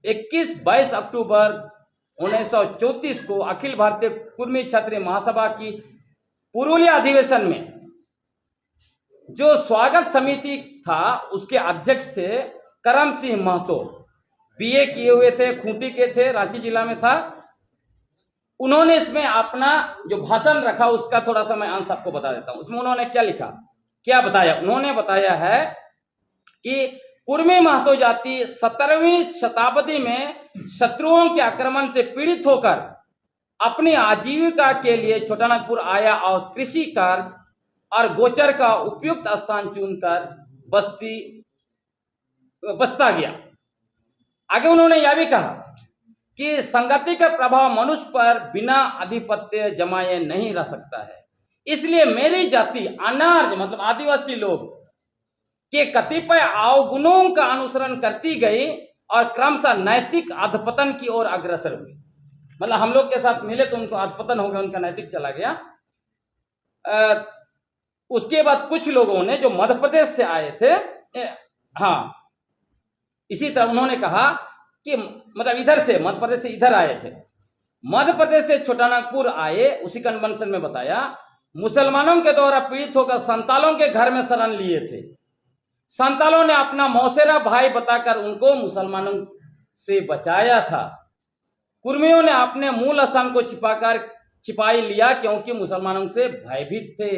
21-22 अक्टूबर 1934 को अखिल भारतीय कुर्मी क्षत्रिय महासभा की पुरुलिया अधिवेशन में जो स्वागत समिति था, उसके अध्यक्ष थे करम सिंह महतो, बीए किए हुए थे, खूंटी के थे, रांची जिला में था। उन्होंने इसमें अपना जो भाषण रखा उसका थोड़ा सा मैं अंश आपको बता देता हूं। उसमें उन्होंने क्या लिखा, क्या बताया। उन्होंने बताया है कि कुर्मी महतो जाति 17वीं शताब्दी में शत्रुओं के आक्रमण से पीड़ित होकर अपनी आजीविका के लिए छोटानागपुर आया और कृषि कार्य और गोचर का उपयुक्त स्थान चुनकर बसता गया। आगे उन्होंने यह भी कहा कि संगति का प्रभाव मनुष्य पर बिना आधिपत्य जमाए नहीं रह सकता है, इसलिए मेरी जाति अनार्य मतलब आदिवासी लोग के कतिपय अवगुणों का अनुसरण करती गई और क्रमशः नैतिक अधपतन की ओर अग्रसर हुई। मतलब हम लोग के साथ मिले तो उनको अधपतन हो गया, उनका नैतिक चला गया। उसके बाद कुछ लोगों ने जो मध्य प्रदेश से आए थे, हाँ, इसी तरह उन्होंने कहा कि मतलब इधर से मध्य प्रदेश से इधर आए थे, मध्य प्रदेश से छोटानागपुर आए। उसी कन्वेंशन में बताया मुसलमानों के द्वारा पीड़ित होकर संतालों के घर में शरण लिए थे। संतालों ने अपना मौसेरा भाई बताकर उनको मुसलमानों से बचाया था। कुर्मियों ने अपने मूल स्थान को छिपाई लिया क्योंकि मुसलमानों से भयभीत थे।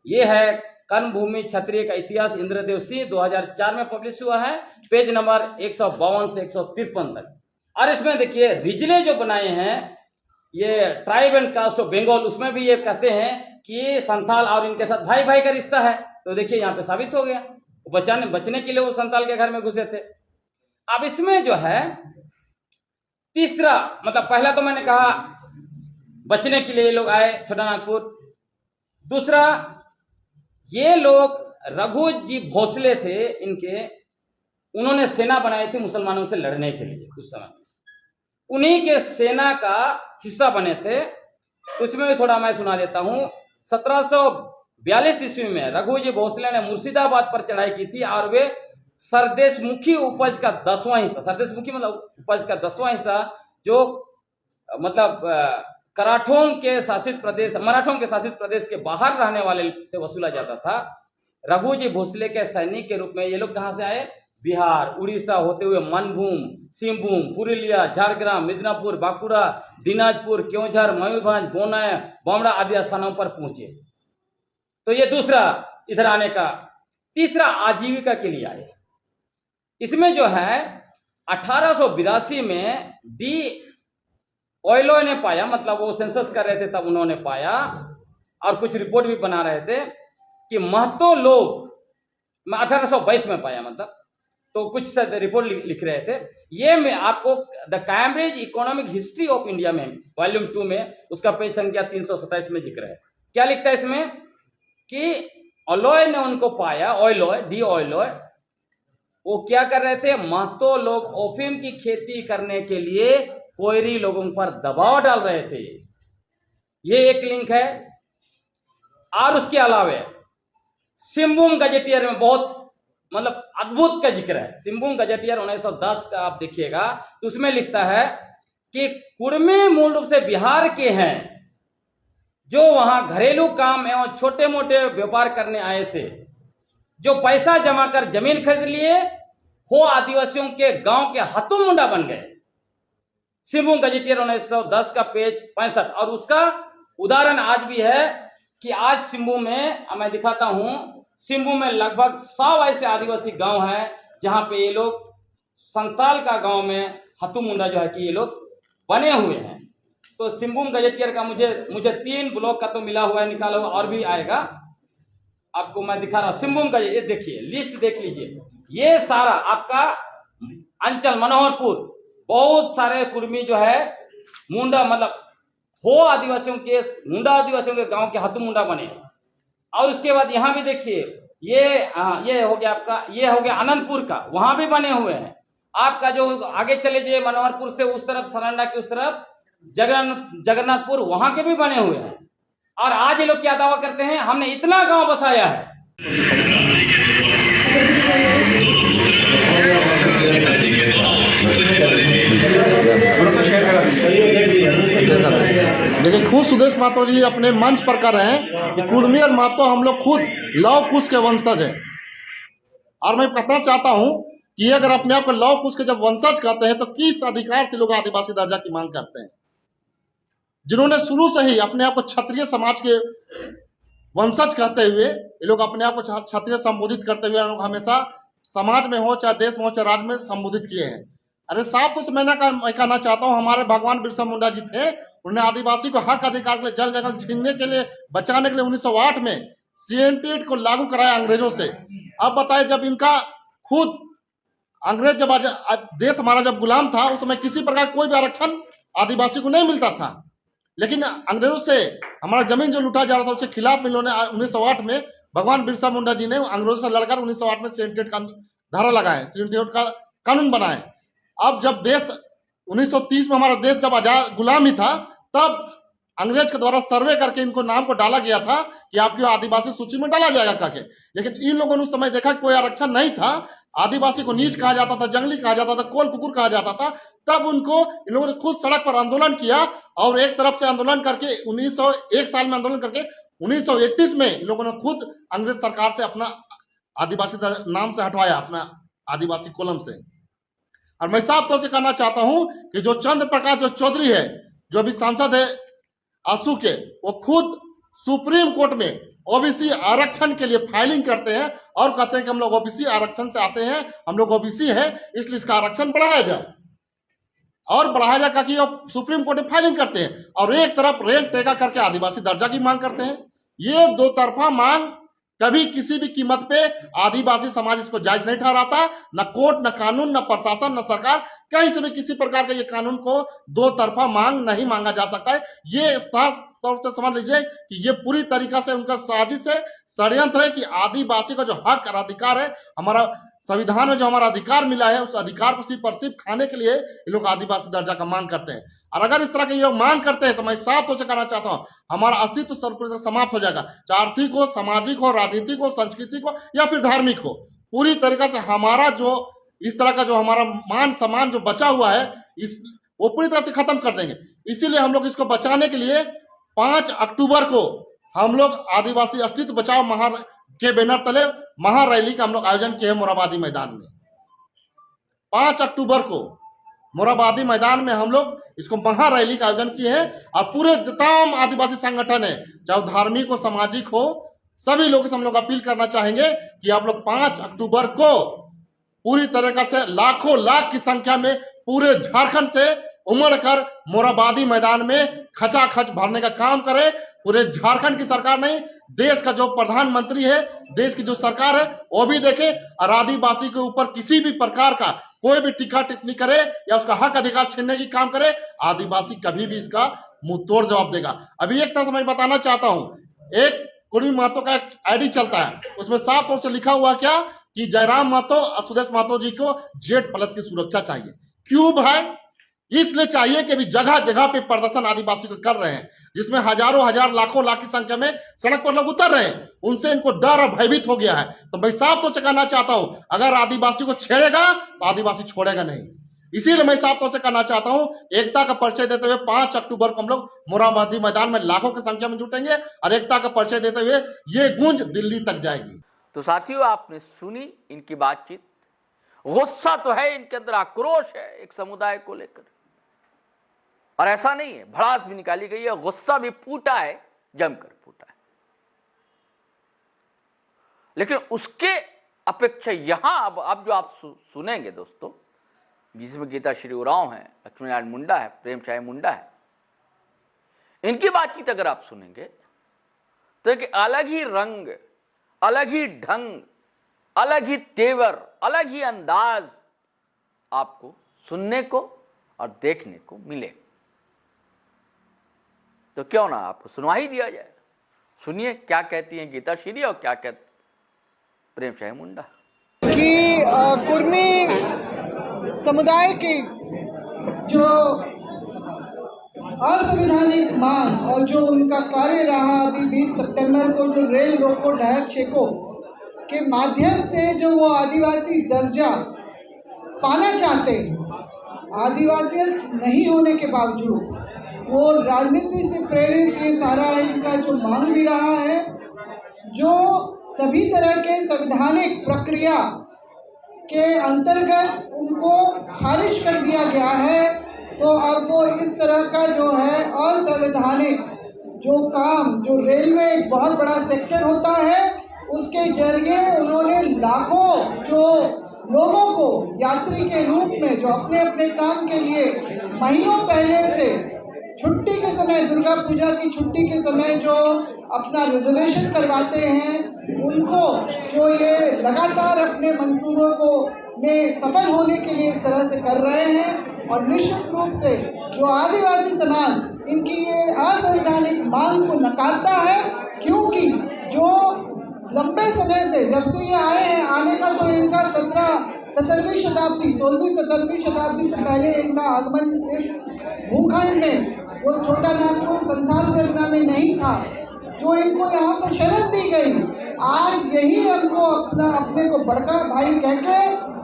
ये है कर्मभूमि क्षत्रिय का इतिहास, इंद्रदेव सिंह, 2004 में पब्लिश हुआ है, पेज नंबर 152 से 153 तक। और इसमें देखिए रिजले जो बनाए हैं ये tribe and caste of Bengal, उसमें भी ये कहते हैं कि संथाल और इनके साथ भाई भाई का रिश्ता है। तो देखिए यहाँ पे साबित हो गया, बचने के लिए वो संथाल के घर में घुसे थे। अब इसमें जो है तीसरा, मतलब पहला तो मैंने कहा बचने के लिए ये लोग आए छोटा नागपुर। दूसरा, ये लोग रघु जी भोसले थे इनके, उन्होंने सेना बनाई थी मुसलमानों से लड़ने के लिए उस समय, उन्हीं के सेना का हिस्सा बने थे। उसमें भी थोड़ा मैं सुना देता हूं। 1742 ईस्वी में रघु जी भोसले ने मुर्शिदाबाद पर चढ़ाई की थी और वे सरदेशमुखी उपज का 10वां हिस्सा, सरदेशमुखी मतलब उपज का 10वां हिस्सा जो मतलब मराठों के शासित प्रदेश के बाहर रहने वाले से वसूला जाता था, रघु जी भोसले के सैनिक के रूप में ये लोग कहां से आए? बिहार, उड़ीसा होते हुए मनभूम, सिंहभूम, पुरुलिया, झारग्राम, मिदनापुर, बांकुड़ा, दिनाजपुर, केवझर, मयूरभंज, बोनाई, बामड़ा आदि स्थानों पर पहुंचे। तो ये दूसरा इधर आने का। तीसरा, आजीविका के लिए आए। इसमें जो है 1882 में डी ऑयलो ने पाया, मतलब वो सेंसस कर रहे थे तब उन्होंने पाया और कुछ रिपोर्ट भी बना रहे थे कि महतो लोग, 1822 में पाया मतलब, तो कुछ रिपोर्ट लिख रहे थे। ये मैं आपको the Cambridge economic history of India में वॉल्यूम 2 में उसका पेज संख्या 327 में जिक्र है। क्या लिखता है इसमें कि ऑलॉय ने उनको पाया, ऑयलॉय, डी ऑयलॉय, वो क्या कर रहे थे? महतो लोग ओपियम की खेती करने के लिए कोयरी लोगों पर दबाव डाल रहे थे। ये एक लिंक है। और उसके अलावे सिंहभूम गजेटियर में बहुत मतलब अद्भुत का जिक्र है। सिंहभूम गजेटियर 1910 का आप देखिएगा तो उसमें लिखता है कि कुर्मी मूल रूप से बिहार के हैं जो वहां घरेलू काम एवं छोटे मोटे व्यापार करने आए थे, जो पैसा जमा कर जमीन खरीद लिए हो आदिवासियों के गांव के हाथों मुंडा बन गए। सिंहभूम गजेटियर 1910 का पेज 65। और उसका उदाहरण आज भी है कि आज सिंहभूम में मैं दिखाता हूं, सिंहभूम में लगभग 100 ऐसे आदिवासी गांव हैं जहां पे ये लोग संताल का गांव में हथु मुंडा जो है कि ये लोग बने हुए हैं। तो सिंहभूम गजेटियर का मुझे 3 ब्लॉक का तो मिला हुआ है, निकाला हुआ और भी आएगा, आपको मैं दिखा रहा हूं। सिंहभूम का ये देखिए, लिस्ट देख लीजिए, ये सारा आपका अंचल मनोहरपुर, बहुत सारे कुर्मी जो है मुंडा मतलब हो आदिवासियों के, मुंडा आदिवासियों के गांव के हाथों मुंडा बने हैं। और उसके बाद यहां भी देखिए, ये हो गया आपका, ये हो गया अनंतपुर का, वहां भी बने हुए हैं। आपका जो आगे चले जाइए मनोहरपुर से उस तरफ, सरांडा की उस तरफ, जगन्नाथपुर, वहां के भी बने हुए हैं। और आज ये लोग क्या दावा करते हैं, हमने इतना गांव बसाया है। देखिए, खुद सुदेश महतो जी अपने मंच पर कर रहे हैं कि कुर्मी और महतो हम लोग खुद लव कुश के वंशज हैं। और मैं कहना चाहता हूं कि अगर अपने आप को लव कुश के जब वंशज कहते हैं तो किस अधिकार से लोग आदिवासी दर्जा की मांग करते हैं, जिन्होंने शुरू से ही अपने आप को क्षत्रिय समाज के वंशज कहते हुए, ये लोग अपने आप को क्षत्रिय संबोधित करते हुए लोग हमेशा समाज में हो चाहे देश में हो चाहे राज्य में संबोधित किए हैं। अरे साहब, तो मैं कहना चाहता हूँ, हमारे भगवान बिरसा मुंडा जी थे, उन्होंने आदिवासी को हक अधिकार के लिए, जल जंगल छीनने के लिए, बचाने के लिए 1908 में CNT को लागू कराया अंग्रेजों से। अब बताए, जब इनका खुद अंग्रेज जब देश हमारा जब गुलाम था, उस समय किसी प्रकार कोई भी आरक्षण आदिवासी को नहीं मिलता था, लेकिन अंग्रेजों से हमारा जमीन जो लूटा जा रहा था उसके खिलाफ इन्होंने 1908 में भगवान बिरसा मुंडा जी ने अंग्रेजों से लड़कर 1908 में CNT का धारा लगाए, CNT का कानून बनाए। अब जब देश 1930 में हमारा देश जब आजाद गुलाम ही था, तब अंग्रेज के द्वारा सर्वे करके इनको नाम को डाला गया था कि आपकी आदिवासी सूची में डाला जाएगा करके। लेकिन इन लोगों ने उस समय देखा कोई आरक्षण नहीं था, आदिवासी को नीच कहा जाता था, जंगली कहा जाता था, कोल कुकुर कहा जाता था। तब उनको इन लोगों ने खुद सड़क पर आंदोलन किया और एक तरफ से आंदोलन करके 1901 साल में आंदोलन करके 1931 में इन लोगों ने खुद अंग्रेज सरकार से अपना आदिवासी नाम से हटवाया, अपना आदिवासी कॉलम से। और मैं साफ तौर से कहना चाहता हूं कि जो चंद्र प्रकाश जो चौधरी है, जो अभी सांसद है आंसू के, वो खुद सुप्रीम कोर्ट में ओबीसी आरक्षण के लिए फाइलिंग करते हैं और कहते हैं कि हम लोग ओबीसी आरक्षण से आते हैं, हम लोग ओबीसी हैं, इसलिए इसका आरक्षण बढ़ाया जाए। और बढ़ाया जाएगा कि वो सुप्रीम कोर्ट में फाइलिंग करते हैं और एक तरफ रेल टेका करके आदिवासी दर्जा की मांग करते हैं। ये दो तरफा मांग कभी किसी भी कीमत पे आदिवासी समाज इसको जायज नहीं ठहराता। न कोर्ट, न कानून, न प्रशासन, न सरकार, कहीं से भी किसी प्रकार के ये कानून को दो तरफा मांग नहीं मांगा जा सकता है। ये साफ तौर से समझ लीजिए कि ये पूरी तरीका से उनका साजिश है, षड्यंत्र है कि आदिवासी का जो हक और अधिकार है, हमारा संविधान में जो हमारा अधिकार मिला है, उस अधिकार को सिर्फ और सिर्फ खाने के लिए ये लोग आदिवासी दर्जा का मांग करते हैं। और अगर इस तरह के ये लोग मांग करते हैं तो मैं साफ तौर से कहना चाहता हूँ, हमारा अस्तित्व सर्वप्रथम समाप्त हो जाएगा। चाहे आर्थिक हो, सामाजिक हो, राजनीतिक हो, सांस्कृतिक हो या फिर धार्मिक हो, पूरी तरीका से हमारा जो इस तरह का जो हमारा मान सम्मान जो बचा हुआ है, इस वो पूरी तरह से खत्म कर देंगे। इसीलिए हम लोग इसको बचाने के लिए 5 अक्टूबर को हम लोग आदिवासी अस्तित्व बचाओ महा के बैनर तले महारैली का हम लोग आयोजन किए हैं मोरहाबादी मैदान में। 5 अक्टूबर को मोरहाबादी मैदान में हम लोग इसको महारैली का आयोजन किए हैं और पूरे तमाम आदिवासी संगठन है, चाहे धार्मिक हो, सामाजिक हो, सभी लोगों से हम लोग अपील करना चाहेंगे कि आप लोग 5 अक्टूबर को पूरी तरीके से लाखों लाख की संख्या में पूरे झारखंड से उमड़कर मोरहाबादी मैदान में खचाखच भरने का काम करें। पूरे झारखंड की सरकार नहीं, देश का जो प्रधानमंत्री है, देश की जो सरकार है, वो भी देखे और आदिवासी के ऊपर किसी भी प्रकार का कोई भी टीका टिप्पणी करे या उसका हक अधिकार छीनने की काम करे, आदिवासी कभी भी इसका मुंह तोड़ जवाब देगा। अभी एक तरह से मैं बताना चाहता हूं, एक कुर्मी महतो का एक आईडी चलता है, उसमें साफ तौर से लिखा हुआ क्या कि जयराम महतो और सुदेश महतो जी को जेट प्लस की सुरक्षा चाहिए। क्यों भाई? इसलिए चाहिए कि अभी जगह जगह पे प्रदर्शन आदिवासी को कर रहे हैं, जिसमें हजारों हजार लाखों लाख की संख्या में सड़क पर लोग उतर रहे हैं, उनसे इनको डर और भयभीत हो गया है। तो मैं साफ तौर से कहना चाहता हूं, अगर आदिवासी को छेड़ेगा तो आदिवासी छोड़ेगा नहीं। इसीलिए मैं साफ तौर से कहना चाहता हूं, एकता का परिचय देते हुए 5 अक्टूबर को हम लोग मोरहाबादी मैदान में लाखों की संख्या में जुटेंगे और एकता का परिचय देते हुए ये गूंज दिल्ली तक जाएगी। तो साथियों, आपने सुनी इनकी बातचीत। गुस्सा तो है इनके अंदर, आक्रोश है एक समुदाय को लेकर, और ऐसा नहीं है, भड़ास भी निकाली गई है, गुस्सा भी फूटा है, जमकर फूटा है। लेकिन उसके अपेक्षा यहां अब जो आप सुनेंगे दोस्तों, जिसमें गीता श्री उरांव है, लक्ष्मी नारायण मुंडा है, प्रेम साय मुंडा है, इनकी बातचीत अगर आप सुनेंगे तो एक अलग ही रंग, अलग ही ढंग, अलग ही तेवर, अलग ही अंदाज आपको सुनने को और देखने को मिले। तो क्यों ना आपको सुनवा ही दिया जाए। सुनिए क्या कहती हैं गीता श्री और क्या कहते प्रेम साय मुंडा। कि कुर्मी समुदाय की जो असंवैधानिक मांग और जो उनका कार्य रहा अभी 20 सितंबर को जो रेल रोको डायक छेको के माध्यम से जो वो आदिवासी दर्जा पाना चाहते हैं, आदिवासी नहीं होने के बावजूद वो राजनीति से प्रेरित ये सारा इनका जो मांग भी रहा है, जो सभी तरह के संवैधानिक प्रक्रिया के अंतर्गत उनको खारिज कर दिया गया है। तो अब वो इस तरह का जो है असंवैधानिक जो काम, जो रेलवे एक बहुत बड़ा सेक्टर होता है, उसके जरिए उन्होंने लाखों जो लोगों को यात्री के रूप में जो अपने अपने काम के लिए महीनों पहले से छुट्टी के समय, दुर्गा पूजा की छुट्टी के समय जो अपना रिजर्वेशन करवाते हैं, उनको जो ये लगातार अपने मंसूबों को में सफल होने के लिए इस तरह से कर रहे हैं। और निश्चित रूप से जो आदिवासी समाज इनकी ये असंवैधानिक मांग को नकारता है, क्योंकि जो लंबे समय से जब से ये आए हैं, आने का तो इनका 17वीं शताब्दी 16वीं शताब्दी से पहले इनका आगमन इस भूखंड में, वो छोटा नागपुर संथाल परगना में नहीं था, जो इनको यहाँ पर शरण दी गई। आज यही हमको अपने को बड़का भाई कहके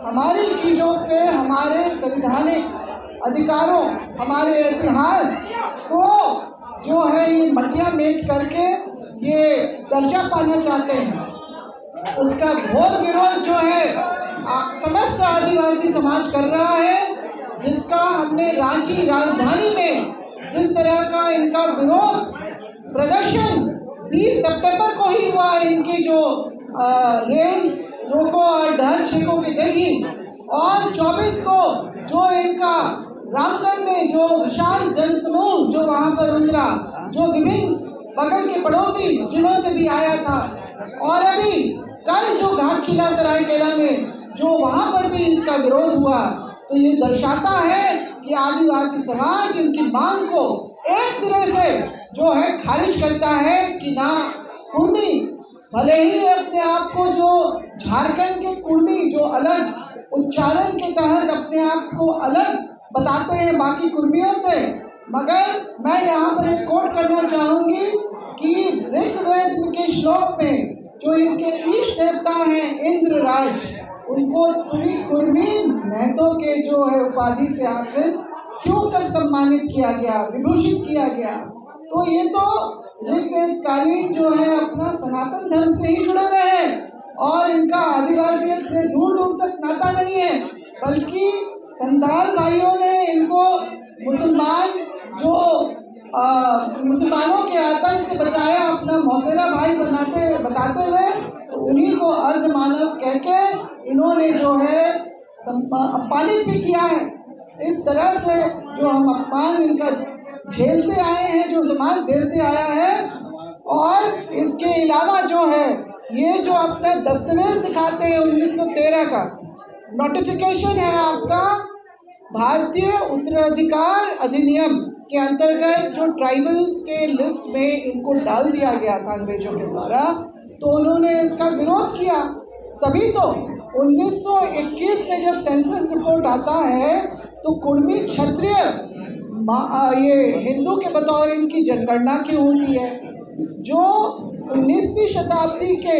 हमारी चीज़ों पे, हमारे संवैधानिक अधिकारों, हमारे इतिहास को जो है ये मटिया मेट करके ये दर्जा पाना चाहते हैं। उसका घोर विरोध जो है समस्त आदिवासी समाज कर रहा है, जिसका हमने रांची राजधानी में जिस तरह का इनका विरोध प्रदर्शन 20 सितंबर को ही हुआ, इनकी जो रेल रोको और डायक छेको की जगह, और 24 को जो इनका रामगढ़ में जो विशाल जनसमूह जो वहां पर उतरा, जो विभिन्न बगल के पड़ोसी जिलों से भी आया था, और अभी कल जो घाटशिला सरायकेला में जो वहां पर भी इसका विरोध हुआ, तो ये दर्शाता है कि आदिवासी समाज इनकी मांग को एक सिरे से जो है खारिज करता है कि ना कुर्मी भले ही अपने आप को जो झारखंड के कुर्मी जो अलग उच्चारण के तहत अपने आप को अलग बताते हैं बाकी कुर्मियों से, मगर मैं यहाँ पर एक कोट करना चाहूंगी कि ऋग्वेद के श्लोक में जो इनके ईष्ट देवता हैं इंद्रराज, उनको तुरी कुर्मी महतो के जो है उपाधि से आखिर क्यों कर सम्मानित किया गया, विभूषित किया गया। तो ये तो ऋग्वेद कालीन जो है अपना सनातन धर्म से ही जुड़े रहे हैं और इनका आदिवासियत से दूर दूर तक नाता नहीं है, बल्कि संथाल भाइयों ने इनको मुसलमान जो मुसलमानों के आतंक से बचाया, अपना मौसेरा भाई बताते हुए उन्हीं को अर्ध मानव कह के इन्होंने जो है अपमानित भी किया है। इस तरह से जो हम अपमान इनका झेलते आए हैं, जो समाज झेलते आया है, और इसके अलावा जो है ये जो अपना दस्तावेज दिखाते हैं 1913 का नोटिफिकेशन है आपका भारतीय उत्तराधिकार अधिनियम के अंतर्गत जो ट्राइबल्स के लिस्ट में इनको डाल दिया गया था अंग्रेजों के द्वारा, तो उन्होंने इसका विरोध किया। तभी तो 1921 में जब सेंसस रिपोर्ट आता है तो कुर्मी क्षत्रिय ये हिंदू के बतौर इनकी जनगणना की होती है, जो 19वीं शताब्दी के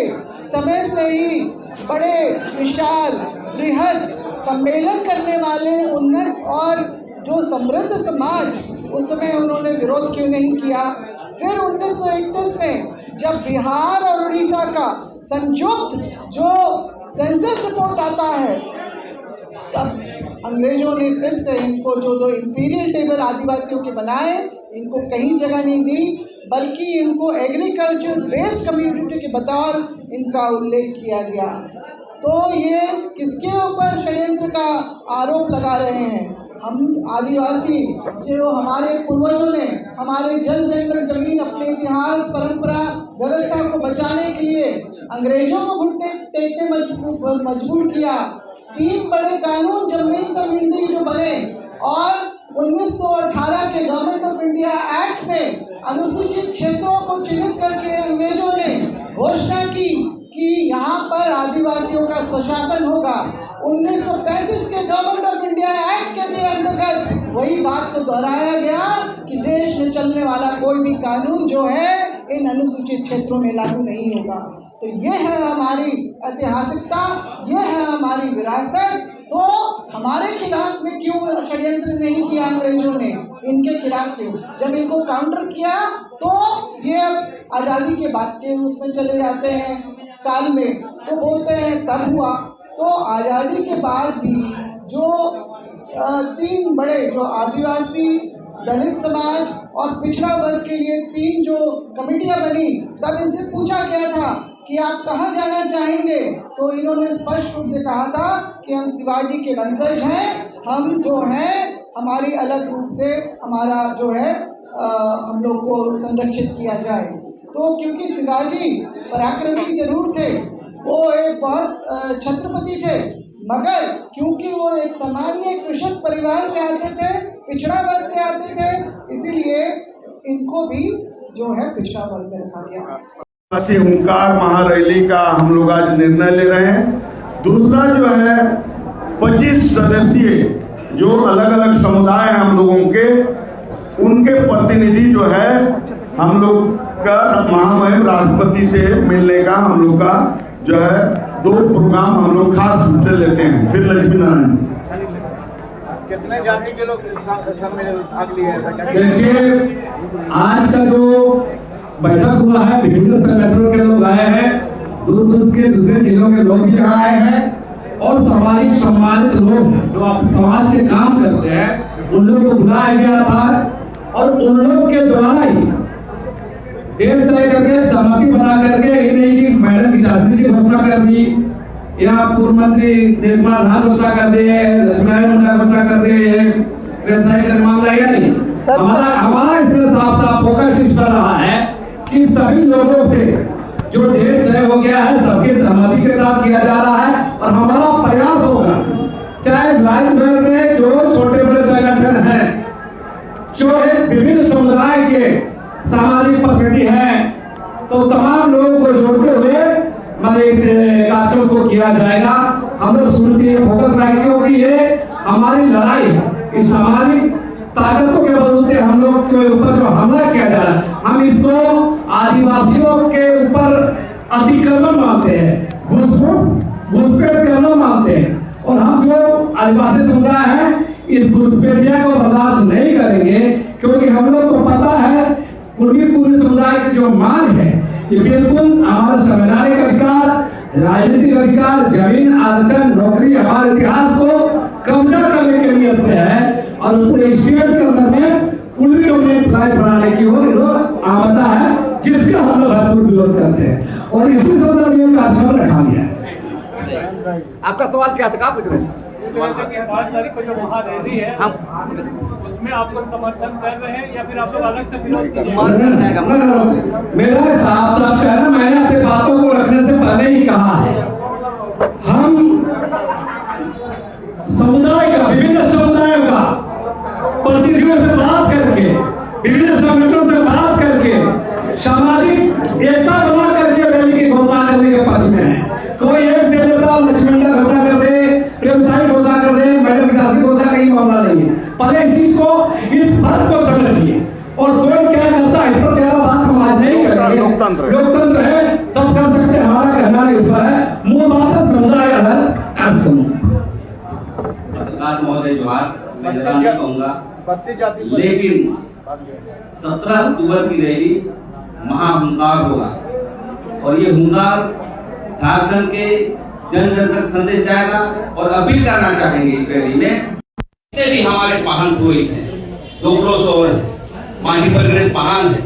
समय से ही बड़े विशाल बृहद सम्मेलन करने वाले उन्नत और जो समृद्ध समाज, उस समय उन्होंने विरोध क्यों नहीं किया। फिर 1931 में जब बिहार और उड़ीसा का संयुक्त जो सेंसस रिपोर्ट आता है, तब अंग्रेजों ने फिर से इनको जो इंपीरियल टेबल आदिवासियों के बनाए, इनको कहीं जगह नहीं दी, बल्कि इनको एग्रीकल्चर बेस्ड कम्युनिटी के बतौर इनका उल्लेख किया गया। तो ये किसके ऊपर षड्यंत्र का आरोप लगा रहे हैं? हम आदिवासी जो हमारे पूर्वजों ने हमारे जल जंगल जमीन अपने इतिहास परंपरा व्यवस्था को बचाने के लिए अंग्रेजों को घुटने टेकने मजबूर किया। 3 बड़े कानून जमीन संबंधी जो बने और 1918 के गवर्नमेंट ऑफ इंडिया एक्ट में अनुसूचित क्षेत्रों को चिन्हित करके अंग्रेजों ने घोषणा की कि यहाँ पर आदिवासियों का स्वशासन होगा। 1935 के गवर्नमेंट ऑफ इंडिया एक्ट के भी अंतर्गत वही बात को दोहराया गया कि देश में चलने वाला कोई भी कानून जो है इन अनुसूचित क्षेत्रों में लागू नहीं होगा। तो ये है हमारी ऐतिहासिकता, ये है हमारी विरासत। तो हमारे खिलाफ में क्यों षड्यंत्र नहीं किया अंग्रेजों ने, इनके खिलाफ क्यों? जब इनको काउंटर किया तो ये अब आज़ादी के बाद के उसमें चले जाते हैं काल में, तो बोलते हैं तब हुआ। तो आज़ादी के बाद भी जो 3 बड़े जो आदिवासी, दलित समाज और पिछड़ा वर्ग के लिए 3 जो कमेटियां बनी, तब इनसे पूछा गया था कि आप कहाँ जाना चाहेंगे, तो इन्होंने स्पष्ट रूप से कहा था कि हम शिवाजी के वंशज हैं, हम जो हैं हमारी अलग रूप से हमारा जो है हम लोग को संरक्षित किया जाए। तो क्योंकि शिवाजी पराक्रमी जरूर थे, वो एक बहुत छत्रपति थे, मगर क्योंकि वो एक सामान्य कृषक परिवार से आते थे, पिछड़ा वर्ग से आते थे, इसीलिए इनको भी जो है पिछड़ा वर्ग में रखा गया। हुंकार महारैली का हम लोग आज निर्णय ले रहे हैं। दूसरा जो है 25 सदस्यीय जो अलग अलग समुदाय हैं हम लोगों के, उनके प्रतिनिधि जो है हम लोग का महामहिम राष्ट्रपति से मिलने का हम लोग का जो है 2 प्रोग्राम हम लोग खास रूप से लेते हैं। फिर लक्ष्मी नारायण कितने जाति के लोग सम्मेलन भाग लिए? देखिए, आज का जो बैठक हुआ है, विभिन्न संगठनों के लोग आए हैं, दूर दूर के दूसरे जिलों के लोग भी यहाँ आए हैं, और सामाजिक सम्मानित लोग जो समाज के काम करते हैं उन लोगों को बुलाया गया था, और उन लोग के द्वारा ही डेट तय करके सहमति बना करके इन्हें मैडम की घोषणा कर दी, या पूर्व मंत्री देवपाल राज घोषणा कर दिए, लक्ष्मीनारायण घोषणा कर दिए, व्यवसाय का मामला या नहीं। हमारा इसमें साफ फोकस इस पर रहा है कि सभी लोगों से जो डेट तय हो गया है सबके सहमति के साथ किया जा रहा है और हमारा प्रयास होगा, चाहे राज्य में जो छोटे बड़े संगठन हैं, जो एक विभिन्न समुदाय के सामाजिक प्रतिनिधि हैं, तो तमाम लोगों को जोड़ते हुए हमारे इस कार्यों को किया जाएगा। हम लोग शुरू से फोकस रखेंगे क्योंकि ये हमारी लड़ाई है, इस सामाजिक ताकतों के बलबूते हम लोग के ऊपर जो हमला किया जा रहा है, हम इसको आदिवासियों के ऊपर अतिक्रमण मानते हैं, घुसपैठ करना मानते हैं और हम जो आदिवासी समुदाय हैं इस घुसपैठिया को बर्दाश्त नहीं करेंगे, क्योंकि हम लोग को पता है पूर्वी समुदाय की जो मांग है ये बिल्कुल हमारा संवैधानिक अधिकार, राजनीतिक अधिकार, जमीन आरक्षण, नौकरी, हमारे इतिहास को कब्जा करने के लिए से है और पूरे स्टेट के अंदर में पूर्वी डोमेन बनाने की ओर लोग आमदा है, जिसका हम लोग भरपूर विरोध करते हैं और इसी संदर्भ में आश्वासन रखा गया है। आपका सवाल क्या था, क्या पूछ रहे हैं? 5 तारीख को जो महारैली है हम उसमें आप लोग समर्थन कर रहे हैं या फिर आप लोग अलग से विरोध कर रहे हैं? मेरा साफ कहना, मैंने अपनी बातों को रखने से पहले ही कहा है, हम समुदाय का, विभिन्न समुदायों का प्रतिनिधियों से बात करके, विभिन्न संगठनों से बात करके सामाजिक एकता बना करके रैली की घोषणा करने के पक्ष में है। कोई एक देवता लक्ष्मण का घोषणा कर दे, व्यवसायी घोषणा कर दे, मैडम विकास की घोषणा कहीं मामला नहीं है। पहले इस चीज को, इस फर्क को समझिए और कोई क्या करता है इस पर ज्यादा बात हम आज नहीं करेंगे। लोकतंत्र है तब कर सकते, हमारा कहना इस पर है, मूल बात है समुदाय अलग आज महोदय जवाहर मैं नहीं कहूंगा, लेकिन 17 अक्टूबर की रैली महाहुंकार होगा और ये हुंकार झारखंड के जन जन तक संदेश जाएगा और अपील करना चाहेंगे इस रैली में जितने भी हमारे पाहन पुरोहित हैं, डोकरो सोवर है, माझी परगणेश पाहन है,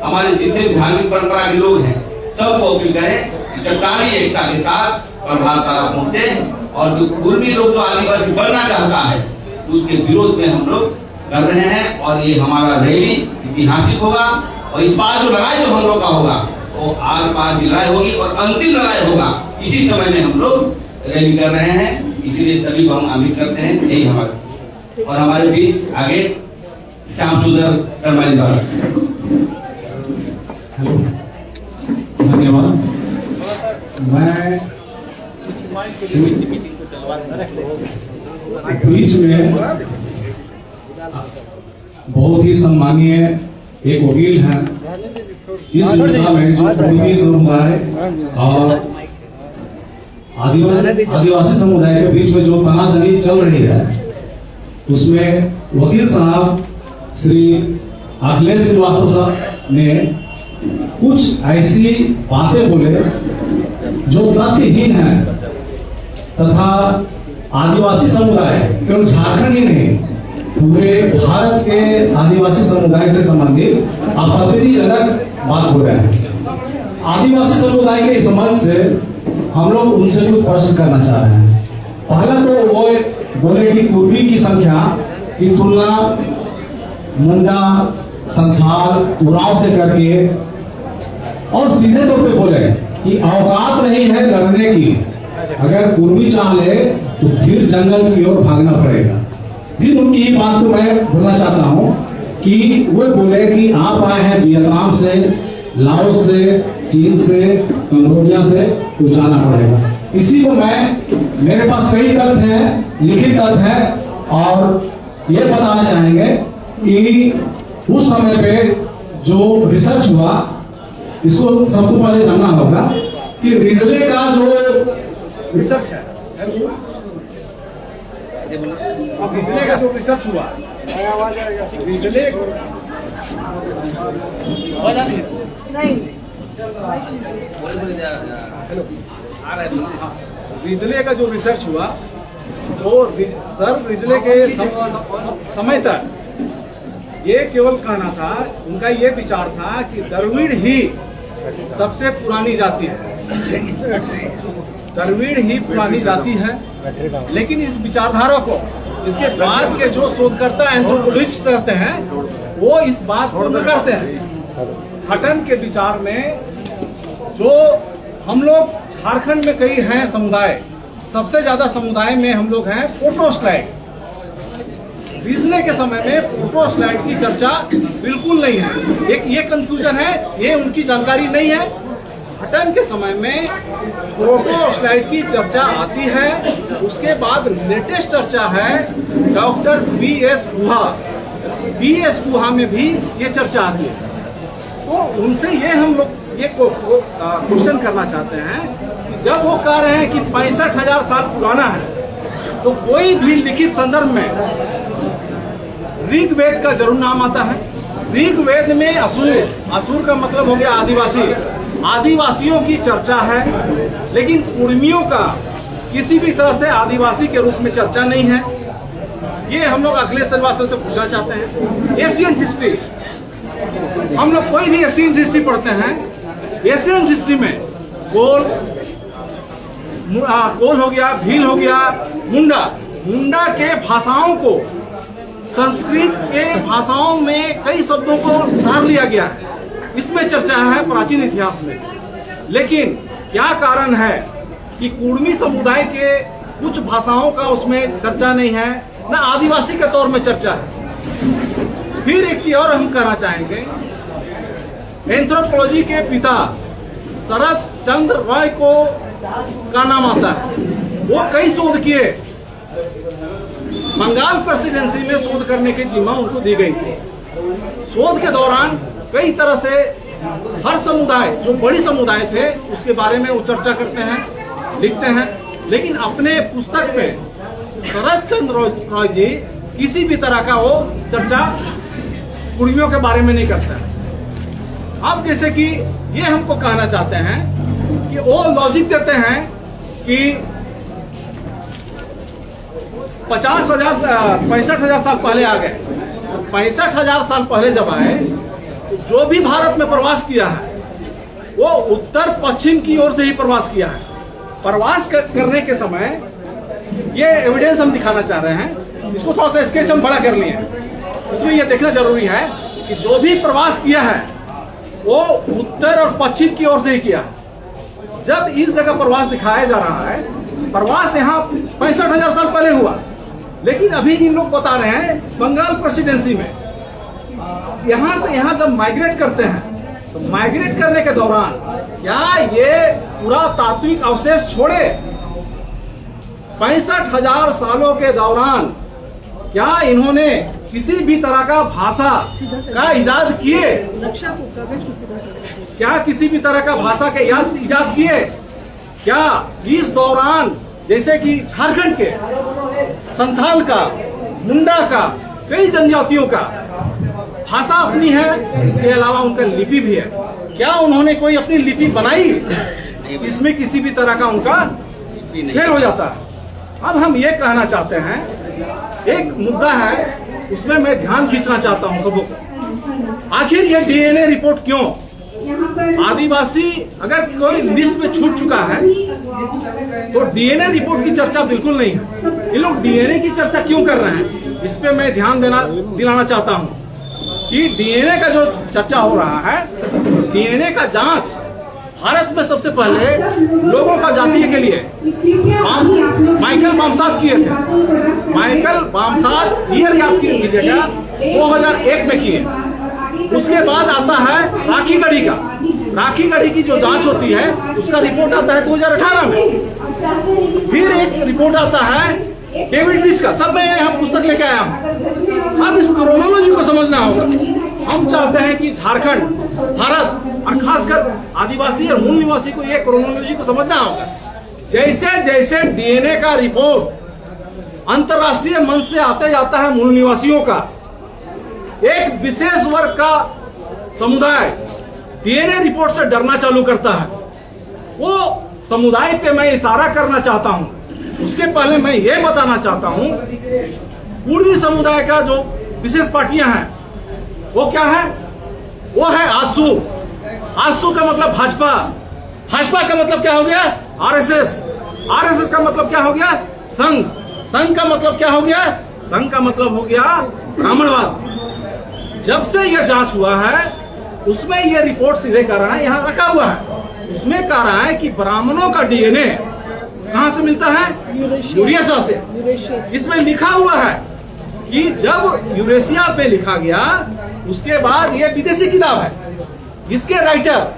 हमारे जितने भी धार्मिक परंपरा के लोग हैं, सबको अपील करें कि चट्टानी एकता के साथ प्रभात तारा पहुंचे और जो पूर्वी लोग जो आदिवासी बनना चाहता है उसके विरोध में हम लोग कर रहे हैं और ये हमारा रैली ऐतिहासिक होगा और इस बार जो लड़ाई जो हम लोग का होगा वो आर पार की लड़ाई होगी और अंतिम लड़ाई होगा। इसी समय में हम लोग रैली कर रहे हैं, इसीलिए सभी को हम आमिर करते हैं। यही हमारे और हमारे बीच आगे श्याम सुंदर कर्माली द्वारा। धन्यवाद। मैं बीच में बहुत ही सम्मानीय एक वकील हैं, इस मुद्दा में जो पूर्वी समुदाय और आदिवासी समुदाय के बीच में जो तनातनी चल रही है उसमें वकील साहब श्री अखिलेश श्रीवास्तव साहब ने कुछ ऐसी बातें बोले जो तथ्यहीन है तथा आदिवासी समुदाय केवल झारखंड ही नहीं पूरे भारत के आदिवासी समुदाय से संबंधित आपत्तिजनक बात हो रहा है। आदिवासी समुदाय के संबंध से हम लोग उनसे कुछ प्रश्न करना चाह रहे हैं। पहला तो वो बोले कि कुर्मी की संख्या की तुलना मुंडा, संथाल, उरांव से करके और सीधे तौर पे बोले कि औकात नहीं है लड़ने की, अगर कुर्मी चाह ले तो फिर जंगल की ओर भागना पड़ेगा। फिर उनकी ही बात को मैं बोलना चाहता हूँ कि वो बोले कि आप आए हैं वियतनाम से, लाओस से, चीन से, कंबोडिया से, तो जाना पड़ेगा। इसी को मेरे पास कई तथ्य हैं, लिखित तथ्य हैं और ये बताना चाहेंगे कि उस समय पे जो रिसर्च हुआ इसको सबको पहले जानना होगा कि रिजले का जो रिसर्च है, रिजले का जो रिसर्च हुआ, रिजले रिजले का जो रिसर्च हुआ तो सर रिजले के समय तक ये केवल कहना था, उनका ये विचार था कि द्रविड़ ही सबसे पुरानी जाति है, द्रविड़ ही पुरानी जाति है। लेकिन इस विचारधारा को इसके बाद के जो शोधकर्ता एंथ्रोपोलॉजिस्ट रहते हैं वो इस बात को न करते हैं। हटन के विचार में जो हम लोग झारखंड में कई हैं समुदाय, सबसे ज्यादा समुदाय में हम लोग हैं फोटोस्लाइड। पिछले के समय में फोटोस्लाइड की चर्चा बिल्कुल नहीं है। एक ये कंफ्यूजन है, ये उनकी जानकारी नहीं है। हटन के समय में फोटोस्लाइड की चर्चा आती है, उसके बाद लेटेस्ट चर्चा है डॉक्टर बीएस गुहा। बीएस गुहा में भी ये चर्चा आती है। तो उनसे ये हम लोग ये क्वेश्चन करना चाहते हैं कि जब वो कह रहे हैं कि 65,000 साल पुराना है, तो कोई भी लिखित संदर्भ में ऋग्वेद का जरूर नाम आता है। ऋग्वेद में असुर, असुर का मतलब हो गया आदिवासी, आदिवासियों की चर्चा है, लेकिन उर्मियों का किसी भी तरह से आदिवासी के रूप में चर्चा नहीं है। ये हम लोग अखिलेश श्रीवास्तव से पूछना चाहते हैं। एशियन हिस्ट्री, हम लोग कोई भी एशियन हिस्ट्री पढ़ते हैं, एशियन हिस्ट्री में कोल हो गया, भील हो गया, मुंडा के भाषाओं को संस्कृत के भाषाओं में कई शब्दों को उधार लिया गया है, इसमें चर्चा है प्राचीन इतिहास में। लेकिन क्या कारण है कि कुर्मी समुदाय के कुछ भाषाओं का उसमें चर्चा नहीं है, न आदिवासी के तौर में चर्चा है। फिर एक चीज और हम कहना चाहेंगे, एंथ्रोपोलॉजी के पिता शरद चंद्र रॉय को का नाम आता है। वो कई शोध किए, बंगाल प्रेसिडेंसी में शोध करने की जिम्मा उनको दी गई थी। शोध के दौरान कई तरह से हर समुदाय, जो बड़ी समुदाय थे, उसके बारे में वो चर्चा करते हैं, लिखते हैं। लेकिन अपने पुस्तक में शरद चंद्र रॉय जी किसी भी तरह का वो चर्चा कुर्मियों के बारे में नहीं करता है। अब जैसे कि ये हमको कहना चाहते हैं कि वो लॉजिक देते हैं कि 65,000 साल पहले आ गए। 65,000 साल पहले जब आए, तो जो भी भारत में प्रवास किया है वो उत्तर पश्चिम की ओर से ही प्रवास किया है। प्रवास करने के समय ये एविडेंस हम दिखाना चाह रहे हैं, इसको थोड़ा सा स्केच हम बड़ा कर लिए। इसमें यह देखना जरूरी है कि जो भी प्रवास किया है वो उत्तर और पश्चिम की ओर से ही किया है। जब इस जगह प्रवास दिखाया जा रहा है, प्रवास यहाँ 65,000 साल पहले हुआ, लेकिन अभी इन लोग बता रहे हैं बंगाल प्रेसिडेंसी में। यहाँ से यहाँ जब माइग्रेट करते हैं, तो माइग्रेट करने के दौरान क्या ये पूरा तात्विक अवशेष छोड़े? 65,000 सालों के दौरान क्या इन्होंने किसी भी तरह का भाषा का इजाद किए? क्या किसी भी तरह का भाषा के इजाद किए? क्या इस दौरान जैसे कि झारखंड के संथाल का, मुंडा का, कई जनजातियों का भाषा अपनी है, इसके अलावा उनका लिपि भी है, क्या उन्होंने कोई अपनी लिपि बनाई? इसमें किसी भी तरह का उनका फेल हो जाता है। अब हम ये कहना चाहते हैं, एक मुद्दा है उसमें मैं ध्यान खींचना चाहता हूं सबको। आखिर ये डीएनए रिपोर्ट क्यों? आदिवासी अगर कोई लिस्ट में छूट चुका है तो डीएनए रिपोर्ट की चर्चा बिल्कुल नहीं है। ये लोग डीएनए की चर्चा क्यों कर रहे हैं, इस पे मैं ध्यान दिलाना चाहता हूं कि डीएनए का जो चर्चा हो रहा है, डीएनए का जांच भारत में सबसे पहले लोगों का जातीय के लिए माइकल बामसाद किए थे। माइकल बामसाद ईयर याद कीजिएगा, 2001 में किए। उसके बाद आता है राखी गढ़ी का। राखी गढ़ी की जो जांच होती है उसका रिपोर्ट आता है 2018 में। फिर एक रिपोर्ट आता है डेविड रिस का। सब मैं यहाँ पुस्तक लेके आया हूँ। अब इस क्रोनोलॉजी को समझना होगा। हम चाहते हैं कि झारखंड, भारत और खासकर आदिवासी और मूल निवासी को ये क्रोनोलॉजी को समझना होगा। जैसे जैसे डीएनए का रिपोर्ट अंतर्राष्ट्रीय मंच से आते जाता है मूल निवासियों का, एक विशेष वर्ग का समुदाय डीएनए रिपोर्ट से डरना चालू करता है। वो समुदाय पे मैं इशारा करना चाहता हूं। उसके पहले मैं ये बताना चाहता हूं, पूर्वी समुदाय का जो विशेष पार्टियां हैं वो क्या है? वो है आजसू। आजसू का मतलब भाजपा। भाजपा का मतलब क्या हो गया? आरएसएस। आरएसएस का मतलब क्या हो गया? संघ। संघ का मतलब क्या हो गया? संघ का मतलब हो गया ब्राह्मणवाद। जब से यह जांच हुआ है उसमें यह रिपोर्ट सीधे कह रहा है, यहाँ रखा हुआ है, उसमें कह रहा है कि ब्राह्मणों का डीएनए कहां से मिलता है? यूरेशिया से। इसमें लिखा हुआ है कि जब यूरेशिया पे लिखा गया उसके बाद ये विदेशी किताब है, इसके राइटर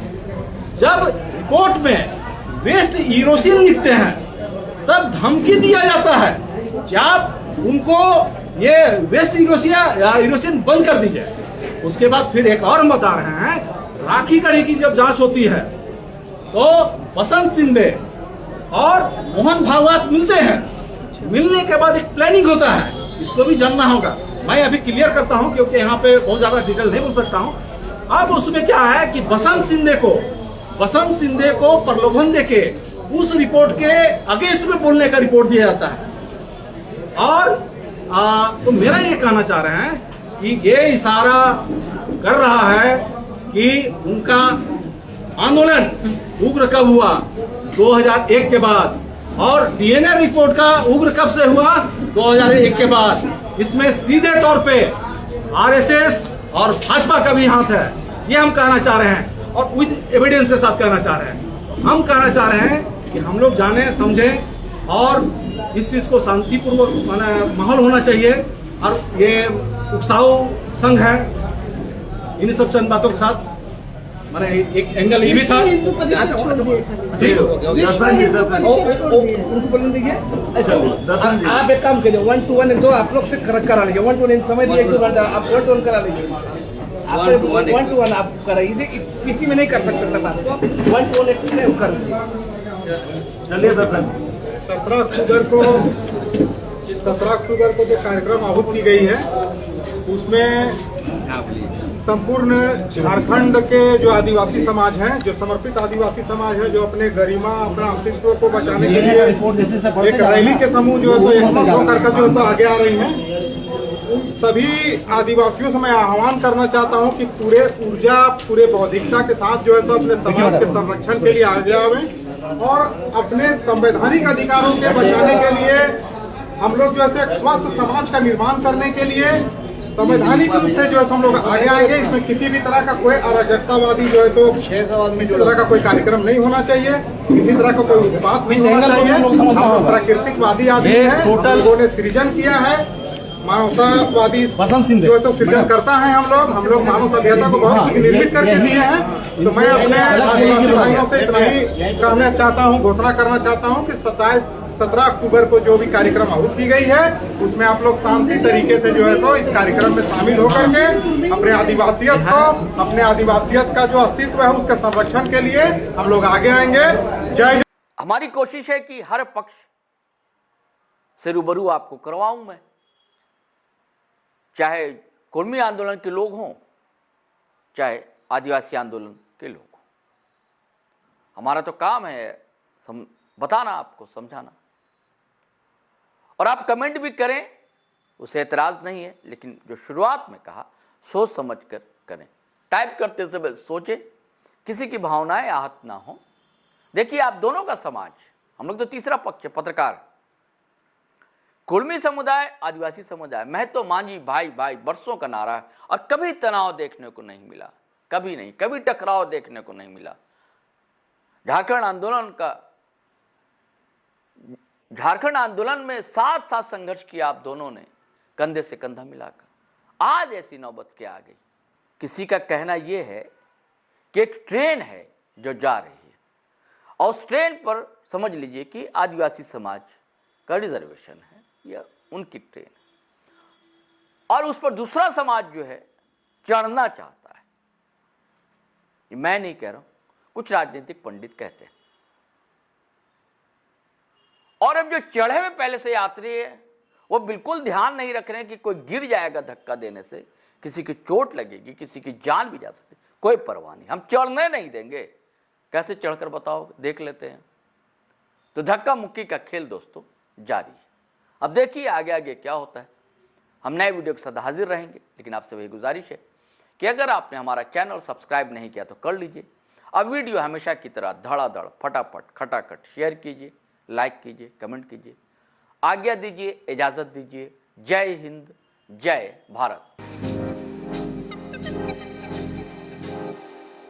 जब रिपोर्ट में वेस्ट यूरोशियन लिखते हैं तब धमकी दिया जाता है कि आप उनको ये वेस्ट यूरोशियन बंद कर दीजिए। उसके बाद फिर एक और बता रहे हैं, राखी गढ़ी की जब जांच होती है तो बसंत सिंधे और मोहन भागवत मिलते हैं, मिलने के बाद एक प्लानिंग होता है, इसको भी जानना होगा। मैं अभी क्लियर करता हूं क्योंकि यहाँ पे बहुत ज्यादा डिटेल नहीं बोल सकता हूं। अब उसमें क्या है कि बसंत सिंधे को प्रलोभन देके उस रिपोर्ट के अगेंस्ट में बोलने का रिपोर्ट दिया जाता है। और तो मेरा ये कहना चाह रहे हैं कि ये इशारा कर रहा है कि उनका आंदोलन उग्र कब हुआ? 2001 के बाद। और डीएनए रिपोर्ट का उग्र कब से हुआ? 2001 के बाद। इसमें सीधे तौर पे आरएसएस और भाजपा का भी हाथ है, ये हम कहना चाह रहे हैं और विद एविडेंस के साथ कहना चाह रहे हैं। हम कहना चाह रहे हैं कि हम लोग जाने समझें और इस चीज को शांतिपूर्वक माहौल होना चाहिए। और ये उकसाऊ संघ है, इन सब चंद बातों के साथ मैंने एक एंगल ये भी था जी, उनको बोलने दीजिए। आप एक काम करिए, 1 to 1 दो आप लोग से करा लीजिए, 1 to 1 समय दिए, एक दो घंटा आप 1 to 1 करा लीजिए। आप 1 to 1 आप कराइए, किसी में नहीं कर सकते था आपको, 1 to 1 कर लीजिए। चलिए दर्शन। 17 अक्टूबर को जो कार्यक्रम आहूत की गई है उसमें संपूर्ण झारखंड के जो आदिवासी समाज हैं, जो समर्पित आदिवासी समाज है, जो अपने गरिमा अपना अस्तित्व को बचाने के लिए एक रैली के समूह जो है सो एकमत होकर जो है सो आगे आ रही हैं। उन सभी आदिवासियों से मैं आह्वान करना चाहता हूं कि पूरे ऊर्जा पूरे बौद्धिकता के साथ जो है सो अपने समाज के संरक्षण के लिए आगे आवें और अपने संवैधानिक अधिकारों के बचाने के लिए हम लोग जो है एक स्वस्थ समाज का निर्माण करने के लिए संवैधानिक रूप से जो है हम लोग आगे आएंगे। इसमें किसी भी तरह का कोई अराजकतावादी जो है तो किसी तरह का कोई कार्यक्रम नहीं होना चाहिए, किसी तरह का कोई उत्पात नहीं होना चाहिए। हम प्राकृतिकवादी आदमी है, लोगों ने सृजन किया है, मानवतावादी जो है तो सृजन करता है। हम लोग मानव सभ्यता को बहुत निर्मित करके दिए हैं। तो मैं अपने आदिवासी भाइयों से इतना ही कहना चाहता हूँ, घोषणा करना चाहता हूँ कि 17 अक्टूबर को जो भी कार्यक्रम आहूत की गई है उसमें आप लोग शांति तरीके से जो है तो इस कार्यक्रम में शामिल होकर के अपने आदिवासियत का जो अस्तित्व है उसके संरक्षण के लिए हम लोग आगे आएंगे। जय। हमारी कोशिश है कि हर पक्ष से रूबरू आपको करवाऊं मैं, चाहे कुर्मी आंदोलन के लोग हों चाहे आदिवासी आंदोलन के लोग हों। हमारा तो काम है बताना, आपको समझाना। और आप कमेंट भी करें, उसे एतराज नहीं है, लेकिन जो शुरुआत में कहा सोच समझ कर करें। टाइप करते समय सोचें, किसी की भावनाएं आहत ना हो। देखिए आप दोनों का समाज, हम लोग तो तीसरा पक्ष है, पत्रकार, कुर्मी समुदाय आदिवासी समुदाय, मैं तो मांझी भाई भाई बरसों का नारा है और कभी तनाव देखने को नहीं मिला, कभी नहीं, कभी टकराव देखने को नहीं मिला। झारखंड आंदोलन में साथ साथ संघर्ष किया आप दोनों ने, कंधे से कंधा मिलाकर। आज ऐसी नौबत क्या आ गई? किसी का कहना यह है कि एक ट्रेन है जो जा रही है और उस ट्रेन पर समझ लीजिए कि आदिवासी समाज का रिजर्वेशन है या उनकी ट्रेन, और उस पर दूसरा समाज जो है चढ़ना चाहता है। ये मैं नहीं कह रहा हूं, कुछ राजनीतिक पंडित कहते हैं। और अब जो चढ़े हुए पहले से यात्री है वो बिल्कुल ध्यान नहीं रख रहे हैं कि कोई गिर जाएगा धक्का देने से, किसी की चोट लगेगी, किसी की जान भी जा सकती, कोई परवाह नहीं, हम चढ़ने नहीं देंगे। कैसे चढ़कर बताओ, देख लेते हैं। तो धक्का मुक्की का खेल दोस्तों जारी है। अब देखिए आगे आगे क्या होता है। हम नए वीडियो के साथ हाजिर रहेंगे, लेकिन आपसे वही गुजारिश है कि अगर आपने हमारा चैनल सब्सक्राइब नहीं किया तो कर लीजिए। अब वीडियो हमेशा की तरह धड़ाधड़ फटाफट खटाखट शेयर कीजिए, लाइक कीजिए, कमेंट कीजिए। आज्ञा दीजिए, इजाज़त दीजिए। जय हिंद, जय भारत।